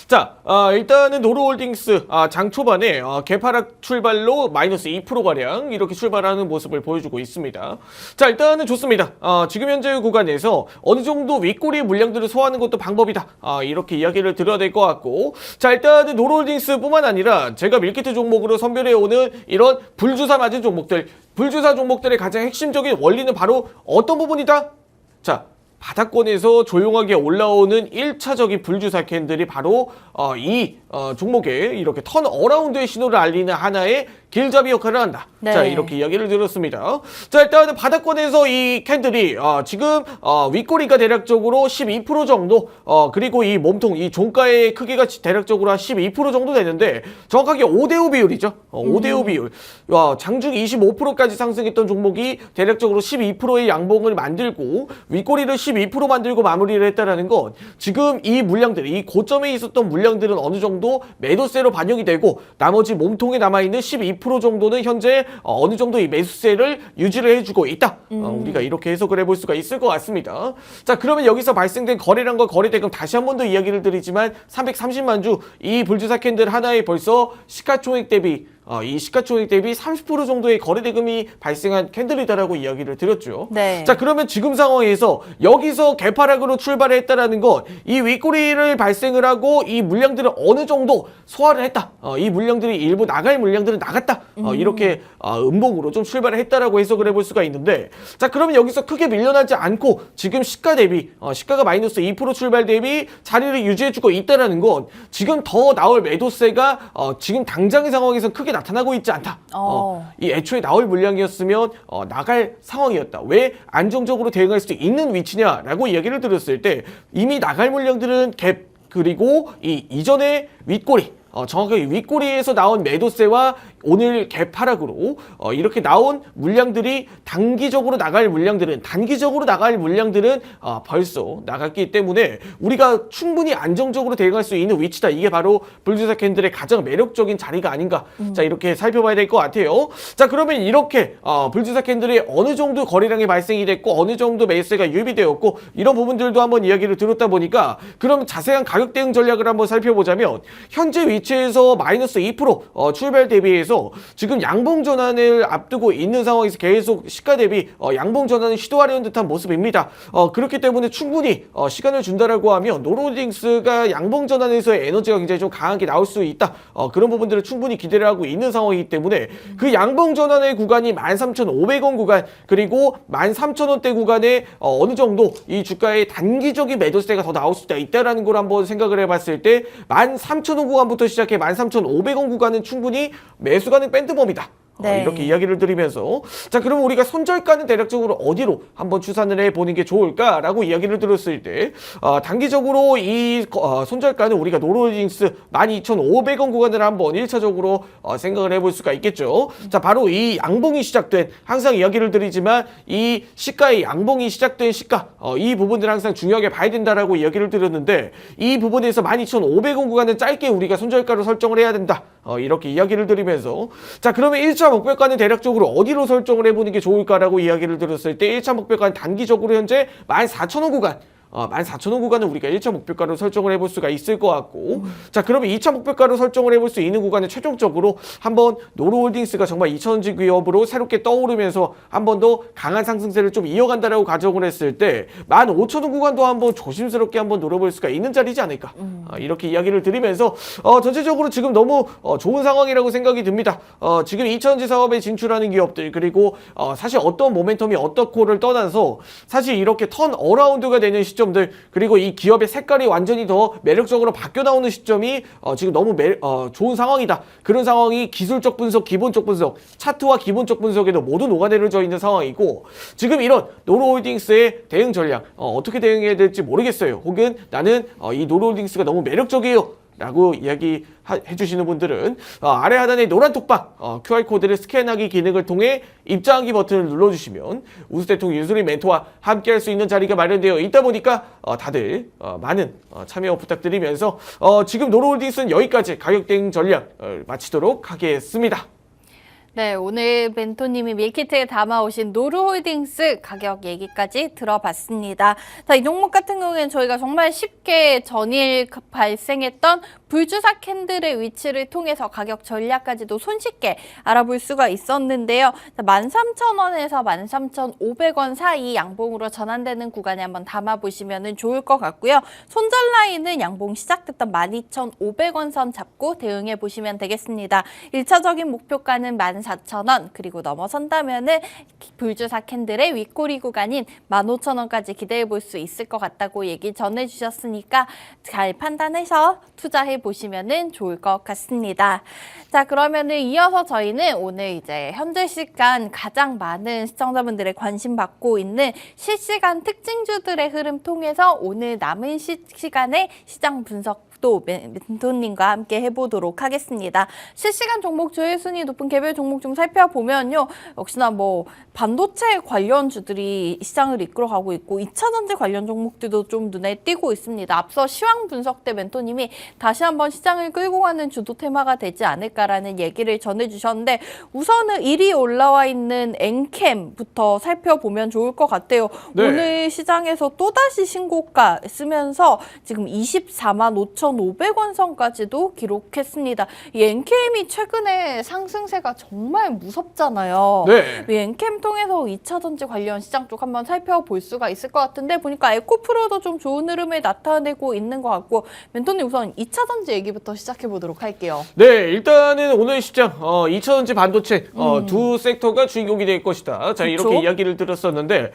자, 일단은 노르홀딩스 장 초반에 개파락 출발로 마이너스 2%가량 이렇게 출발하는 모습을 보여주고 있습니다. 자, 일단은 좋습니다. 지금 현재 구간에서 어느 정도 윗꼬리 물량들을 소화하는 것도 방법이다. 이렇게 이야기를 드려야 될 것 같고, 자, 일단은 노르홀딩스뿐만 아니라 제가 밀키트 종목으로 선별해오는 이런 불주사 맞은 종목들, 불주사 종목들의 가장 핵심적인 원리는 바로 어떤 부분이다? 자, 바닥권에서 조용하게 올라오는 1차적인 불주사 캔들이 바로 이 종목에 이렇게 턴 어라운드의 신호를 알리는 하나의 길잡이 역할을 한다. 네. 자, 이렇게 이야기를 들었습니다. 자, 일단은 바닥권에서 이 캔들이 지금 윗꼬리가 대략적으로 12% 정도, 그리고 이 몸통, 이 종가의 크기가 대략적으로 한 12% 정도 되는데 정확하게 5대5 비율이죠. 5대5 비율. 장중 25%까지 상승했던 종목이 대략적으로 12%의 양봉을 만들고 윗꼬리를 12% 만들고 마무리를 했다라는 건 지금 이 물량들, 이 고점에 있었던 물량들은 어느 정도 매도세로 반영이 되고 나머지 몸통에 남아있는 12% 정도는 현재 어느 정도 이 매수세를 유지를 해주고 있다. 우리가 이렇게 해석을 해볼 수가 있을 것 같습니다. 자, 그러면 여기서 발생된 거래량과 거래대금 다시 한 번 더 이야기를 드리지만 330만 주 이 불주사 캔들 하나에 벌써 시가총액 대비 이 시가총액 대비 30% 정도의 거래대금이 발생한 캔들이다라고 이야기를 드렸죠. 네. 자, 그러면 지금 상황에서 여기서 개파락으로 출발했다라는 건 이 윗꼬리를 발생을 하고 이 물량들을 어느 정도 소화를 했다. 이 물량들이 일부 나갈 물량들은 나갔다. 이렇게 음봉으로 좀 출발을 했다라고 해석을 해볼 수가 있는데, 자, 그러면 여기서 크게 밀려나지 않고 지금 시가 대비 시가가 마이너스 2% 출발 대비 자리를 유지해주고 있다라는 건 지금 더 나올 매도세가 지금 당장의 상황에서 크게 나타나고 있지 않다. 이 애초에 나올 물량이었으면 나갈 상황이었다. 왜 안정적으로 대응할 수 있는 위치냐라고 이야기를 드렸을 때 이미 나갈 물량들은 그리고 이 이전에 윗꼬리 정확하게 윗꼬리에서 나온 매도세와 오늘 개파락으로 이렇게 나온 물량들이 단기적으로 나갈 물량들은 벌써 나갔기 때문에 우리가 충분히 안정적으로 대응할 수 있는 위치다. 이게 바로 불주사 캔들의 가장 매력적인 자리가 아닌가. 자, 이렇게 살펴봐야 될 것 같아요. 자, 그러면 이렇게 불주사 캔들이 어느 정도 거래량이 발생이 됐고 어느 정도 매수세가 유입이 되었고 이런 부분들도 한번 이야기를 들었다 보니까 그럼 자세한 가격 대응 전략을 한번 살펴보자면 현재 위치에서 마이너스 2% 출발 대비해서 지금 양봉 전환을 앞두고 있는 상황에서 계속 시가 대비 양봉 전환을 시도하려는 듯한 모습입니다. 그렇기 때문에 충분히 시간을 준다라고 하면 노로홀딩스가 양봉 전환에서의 에너지가 굉장히 좀 강하게 나올 수 있다. 그런 부분들을 충분히 기대를 하고 있는 상황이기 때문에 그 양봉 전환의 구간이 13,500원 구간 그리고 13,000원대 구간에 어느 정도 이 주가의 단기적인 매도세가 더 나올 수도 있다라는 걸 한번 생각을 해봤을 때 13,000원 구간부터 시작해 13,500원 구간은 충분히 매수 가능 밴드범이다. 네. 이렇게 이야기를 드리면서 자 그러면 우리가 손절가는 대략적으로 어디로 한번 추산을 해보는 게 좋을까라고 이야기를 들었을 때 단기적으로 이 손절가는 우리가 노로홀딩스 12,500원 구간을 한번 1차적으로 생각을 해볼 수가 있겠죠. 자 바로 이 양봉이 시작된 항상 이야기를 드리지만 이 시가의 양봉이 시작된 시가 이 부분들 항상 중요하게 봐야 된다라고 이야기를 드렸는데 이 부분에서 12,500원 구간은 짧게 우리가 손절가로 설정을 해야 된다. 이렇게 이야기를 드리면서 자 그러면 1차 목표가는 대략적으로 어디로 설정을 해보는 게 좋을까라고 이야기를 들었을 때 1차 목표가는 단기적으로 현재 14,000원 구간 14,000원 구간은 우리가 1차 목표가로 설정을 해볼 수가 있을 것 같고 자 그러면 2차 목표가로 설정을 해볼 수 있는 구간은 최종적으로 한번 노로홀딩스가 정말 2,000원지 기업으로 새롭게 떠오르면서 한 번 더 강한 상승세를 좀 이어간다라고 가정을 했을 때 15,000원 구간도 한번 조심스럽게 한번 노려볼 수가 있는 자리지 않을까 이렇게 이야기를 드리면서 전체적으로 지금 너무 좋은 상황이라고 생각이 듭니다. 지금 2,000원지 사업에 진출하는 기업들 그리고 사실 어떤 모멘텀이 어떻고를 떠나서 사실 이렇게 턴 어라운드가 되는 시점들 그리고 이 기업의 색깔이 완전히 더 매력적으로 바뀌어 나오는 시점이 지금 너무 좋은 상황이다. 그런 상황이 기술적 분석, 기본적 분석, 차트와 기본적 분석에도 모두 녹아내려져 있는 상황이고 지금 이런 노로홀딩스의 대응 전략 어떻게 대응해야 될지 모르겠어요. 혹은 나는 이 노로홀딩스가 너무 매력적이에요. 라고 이야기해 주시는 분들은 아래 하단의 노란 톡방 QR코드를 스캔하기 기능을 통해 입장하기 버튼을 눌러주시면 우수대통 윤수린 멘토와 함께 할 수 있는 자리가 마련되어 있다 보니까 다들 많은 참여 부탁드리면서 지금 노로홀딩스는 여기까지 가격 대응 전략 마치도록 하겠습니다. 네, 오늘 멘토님이 밀키트에 담아오신 노루홀딩스 가격 얘기까지 들어봤습니다. 자, 이 종목 같은 경우에는 저희가 정말 쉽게 전일 발생했던 불주사 캔들의 위치를 통해서 가격 전략까지도 손쉽게 알아볼 수가 있었는데요. 13,000원에서 13,500원 사이 양봉으로 전환되는 구간에 한번 담아보시면 좋을 것 같고요. 손절 라인은 양봉 시작됐던 12,500원 선 잡고 대응해 보시면 되겠습니다. 1차적인 목표가는 14,000원 그리고 넘어선다면은 불주사 캔들의 윗꼬리 구간인 15,000원까지 기대해 볼 수 있을 것 같다고 얘기 전해주셨으니까 잘 판단해서 투자해 보시면 좋을 것 같습니다. 자 그러면은 이어서 저희는 오늘 이제 현재 시간 가장 많은 시청자분들의 관심 받고 있는 실시간 특징주들의 흐름 통해서 오늘 남은 시간에 시장 분석 또 멘토님과 함께 해보도록 하겠습니다. 실시간 종목 조회 순위 높은 개별 종목 좀 살펴보면요. 역시나 뭐 반도체 관련주들이 시장을 이끌어가고 있고 2차전지 관련 종목들도 좀 눈에 띄고 있습니다. 앞서 시황 분석 때 멘토님이 다시 한번 시장을 끌고 가는 주도 테마가 되지 않을까라는 얘기를 전해주셨는데 우선은 1위 올라와 있는 엔캠부터 살펴보면 좋을 것 같아요. 네. 오늘 시장에서 또다시 신고가 쓰면서 지금 245,500원 선까지도 기록했습니다. 이 엔캠이 최근에 상승세가 정말 무섭잖아요. 네. 이 엔캠 통해서 2차전지 관련 시장 쪽 한번 살펴볼 수가 있을 것 같은데 보니까 에코프로도 좀 좋은 흐름을 나타내고 있는 것 같고 멘토님 우선 2차전지 얘기부터 시작해 보도록 할게요. 네, 일단은 오늘 시장 2차전지 반도체 두 섹터가 주인공이 될 것이다. 자, 그쵸? 이렇게 이야기를 들었었는데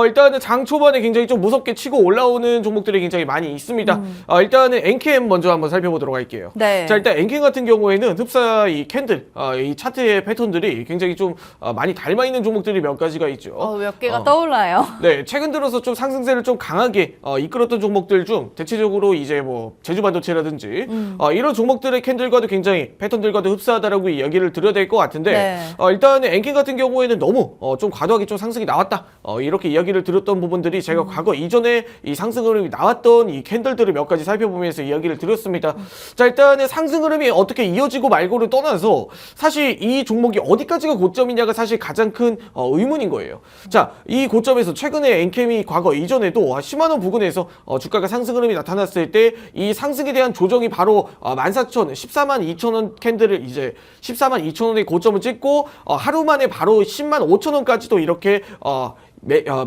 일단은 장 초반에 굉장히 좀 무섭게 치고 올라오는 종목들이 굉장히 많이 있습니다. 일단은 엔캠 NKM 먼저 한번 살펴보도록 할게요. 네. 자, 일단 NKM 같은 경우에는 흡사 이 캔들, 이 차트의 패턴들이 굉장히 좀 많이 닮아 있는 종목들이 몇 가지가 있죠. 몇 개가 떠올라요. 네, 최근 들어서 좀 상승세를 좀 강하게 이끌었던 종목들 중 대체적으로 이제 뭐 제주반도체라든지 이런 종목들의 캔들과도 굉장히 패턴들과도 흡사하다라고 이야기를 드려야 될 것 같은데 네. 일단 NK 같은 경우에는 너무 좀 과도하게 좀 상승이 나왔다 이렇게 이야기를 드렸던 부분들이 제가 과거 이전에 이 상승 흐름이 나왔던 이 캔들들을 몇 가지 살펴보면서 이야기를 드렸습니다. 자, 일단은 상승 흐름이 어떻게 이어지고 말고를 떠나서 사실 이 종목이 어디까지가 고점이냐가 사실 가장 큰 의문인 거예요. 자, 이 고점에서 최근에 NK이 과거 이전에도 10만 원 부근에서 주가가 상승 흐름이 나타났을 때 이 상승에 대한 조정이 바로 14,000, 14만 2천 원 캔들을 이제 14만 2천 원의 고점을 찍고 하루 만에 바로 10만 5천 원까지도 이렇게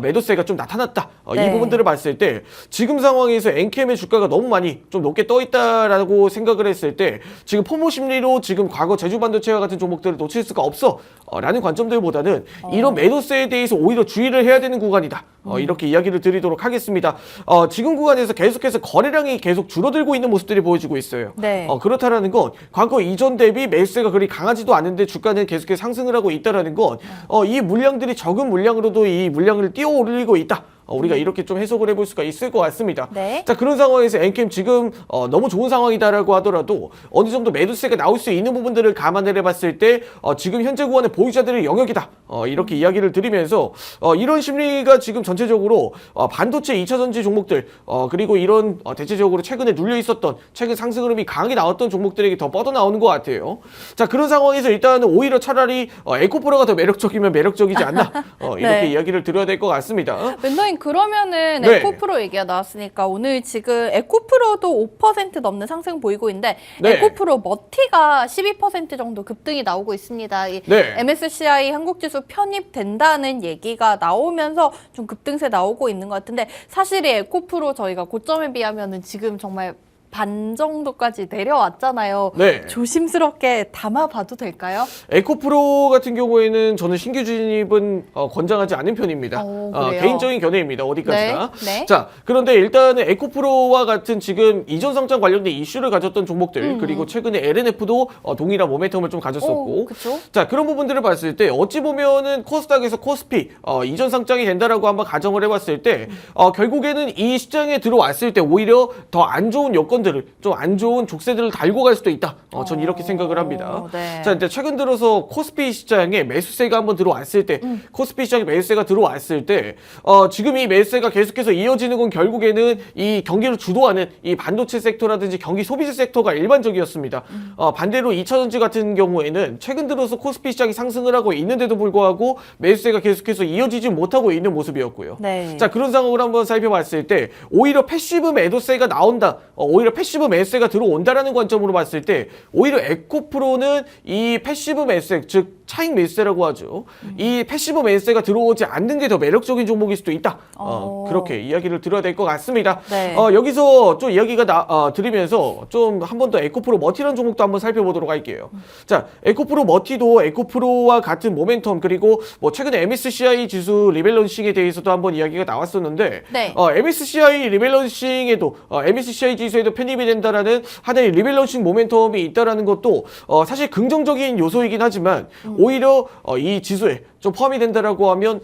매도세가 좀 나타났다. 네. 이 부분들을 봤을 때 지금 상황에서 NKM의 주가가 너무 많이 좀 높게 떠 있다라고 생각을 했을 때 지금 포모 심리로 지금 과거 제주반도체와 같은 종목들을 놓칠 수가 없어 라는 관점들보다는 이런 매도세에 대해서 오히려 주의를 해야 되는 구간이다. 이렇게 이야기를 드리도록 하겠습니다. 지금 구간에서 계속해서 거래량이 계속 줄어들고 있는 모습들이 보여지고 있어요. 네. 그렇다라는 건 과거 이전 대비 매수세가 그리 강하지도 않은데 주가는 계속해서 상승을 하고 있다라는 건 이 물량들이 적은 물량으로도 이 물량을 띄워 올리고 있다. 우리가 이렇게 좀 해석을 해볼 수가 있을 것 같습니다. 네. 자, 그런 상황에서 NKM 지금 너무 좋은 상황이다라고 하더라도 어느 정도 매도세가 나올 수 있는 부분들을 감안을 해봤을 때 지금 현재 구간의 보유자들의 영역이다. 이렇게 이야기를 드리면서 이런 심리가 지금 전체적으로 반도체 2차전지 종목들 그리고 이런 대체적으로 최근에 눌려 있었던 최근 상승 흐름이 강하게 나왔던 종목들에게 더 뻗어나오는 것 같아요. 자, 그런 상황에서 일단은 오히려 차라리 에코프로가 더 매력적이면 매력적이지 않나 이렇게 네. 이야기를 드려야 될 것 같습니다. 멘토님 그러면은 네. 에코프로 얘기가 나왔으니까 오늘 지금 에코프로도 5% 넘는 상승 보이고 있는데 네. 에코프로 머티가 12% 정도 급등이 나오고 있습니다. 이 네. MSCI 한국지수 편입된다는 얘기가 나오면서 좀 급등세 나오고 있는 것 같은데 사실 이 에코프로 저희가 고점에 비하면은 지금 정말 반 정도까지 내려왔잖아요. 네. 조심스럽게 담아봐도 될까요? 에코프로 같은 경우에는 저는 신규 진입은 권장하지 않는 편입니다. 그래요? 개인적인 견해입니다. 어디까지나. 네. 네. 자, 그런데 일단은 에코프로와 같은 지금 이전 성장 관련된 이슈를 가졌던 종목들 그리고 최근에 LNF도 동일한 모멘텀을 좀 가졌었고 그렇죠. 자, 그런 부분들을 봤을 때 어찌 보면은 코스닥에서 코스피 이전 상장이 된다라고 한번 가정을 해봤을 때 결국에는 이 시장에 들어왔을 때 오히려 더 안 좋은 여건들을 좀 안 좋은 족쇄들을 달고 갈 수도 있다. 전 이렇게 생각을 합니다. 네. 자, 이제 최근 들어서 코스피 시장에 매수세가 한번 들어왔을 때, 코스피 시장에 매수세가 들어왔을 때, 지금 이 매수세가 계속해서 이어지는 건 결국에는 이 경기를 주도하는 이 반도체 섹터라든지 경기 소비재 섹터가 일반적이었습니다. 반대로 2차전지 같은 경우에는 최근 들어서 코스피 시장이 상승을 하고 있는데도 불구하고 매수세가 계속해서 이어지지 못하고 있는 모습이었고요. 네. 자, 그런 상황을 한번 살펴봤을 때 오히려 패시브 매도세가 나온다. 오히려 패시브 매수세가 들어온다라는 관점으로 봤을 때 오히려 에코프로는 이 패시브 매수세, 즉 차익 매수세라고 하죠. 이 패시브 매수세가 들어오지 않는 게 더 매력적인 종목일 수도 있다. 그렇게 이야기를 드려야 될 것 같습니다. 네. 여기서 좀 이야기가 드리면서 좀 한 번 더 에코프로 머티라는 종목도 한번 살펴보도록 할게요. 자, 에코프로 머티도 에코프로와 같은 모멘텀 그리고 뭐 최근에 MSCI 지수 리밸런싱에 대해서도 한번 이야기가 나왔었는데 네. MSCI 리밸런싱에도 MSCI 지수에도 편입이 된다라는 하나의 리밸런싱 모멘텀이 있다라는 것도 사실 긍정적인 요소이긴 하지만 오히려 이 지수에 좀 포함이 된다라고 하면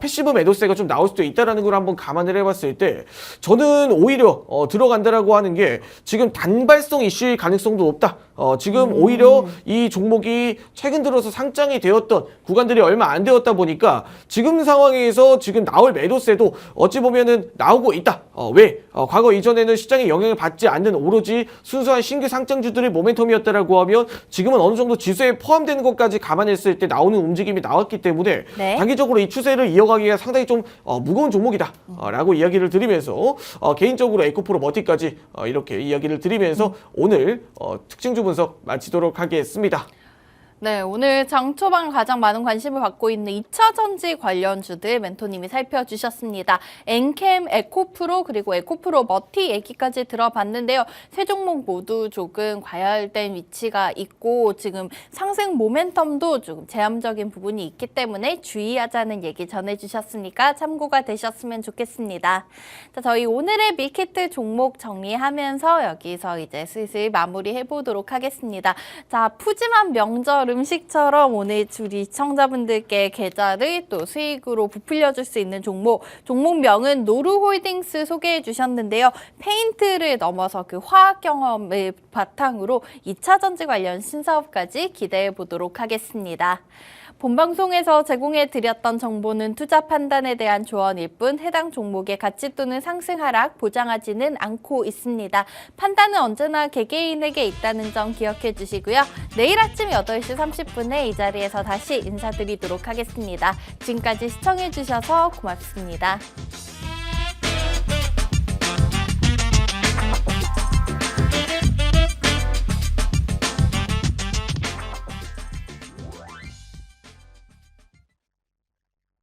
패시브 매도세가 좀 나올 수도 있다라는 걸 한번 감안을 해봤을 때 저는 오히려 들어간다라고 하는 게 지금 단발성 이슈의 가능성도 높다. 지금 오히려 이 종목이 최근 들어서 상장이 되었던 구간들이 얼마 안 되었다 보니까 지금 상황에서 지금 나올 매도세도 어찌 보면은 나오고 있다. 왜? 과거 이전에는 시장에 영향을 받지 않는 오로지 순수한 신규 상장주들의 모멘텀이었다라고 하면 지금은 어느 정도 지수에 포함되는 것까지 감안했을 때 나오는 움직임이 나왔기 때문에 네. 단기적으로 이 추세를 이어가기가 상당히 좀 무거운 종목이다 라고 이야기를 드리면서 개인적으로 에코프로 머티까지 이렇게 이야기를 드리면서 오늘 특징주 분석 마치도록 하겠습니다. 네, 오늘 장 초반 가장 많은 관심을 받고 있는 2차 전지 관련주들 멘토님이 살펴주셨습니다. 엔캠, 에코프로 그리고 에코프로 머티 얘기까지 들어봤는데요. 세 종목 모두 조금 과열된 위치가 있고 지금 상승 모멘텀도 조금 제한적인 부분이 있기 때문에 주의하자는 얘기 전해주셨으니까 참고가 되셨으면 좋겠습니다. 자, 저희 오늘의 밀키트 종목 정리하면서 여기서 이제 슬슬 마무리해 보도록 하겠습니다. 자, 푸짐한 명절 음식처럼 오늘 우리 시청자분들께 계좌를 또 수익으로 부풀려 줄 수 있는 종목명은 노루홀딩스 소개해 주셨는데요. 페인트를 넘어서 그 화학 경험을 바탕으로 2차 전지 관련 신사업까지 기대해 보도록 하겠습니다. 본방송에서 제공해드렸던 정보는 투자 판단에 대한 조언일 뿐 해당 종목의 가치 또는 상승 하락 보장하지는 않고 있습니다. 판단은 언제나 개개인에게 있다는 점 기억해 주시고요. 내일 아침 8시 30분에 이 자리에서 다시 인사드리도록 하겠습니다. 지금까지 시청해 주셔서 고맙습니다.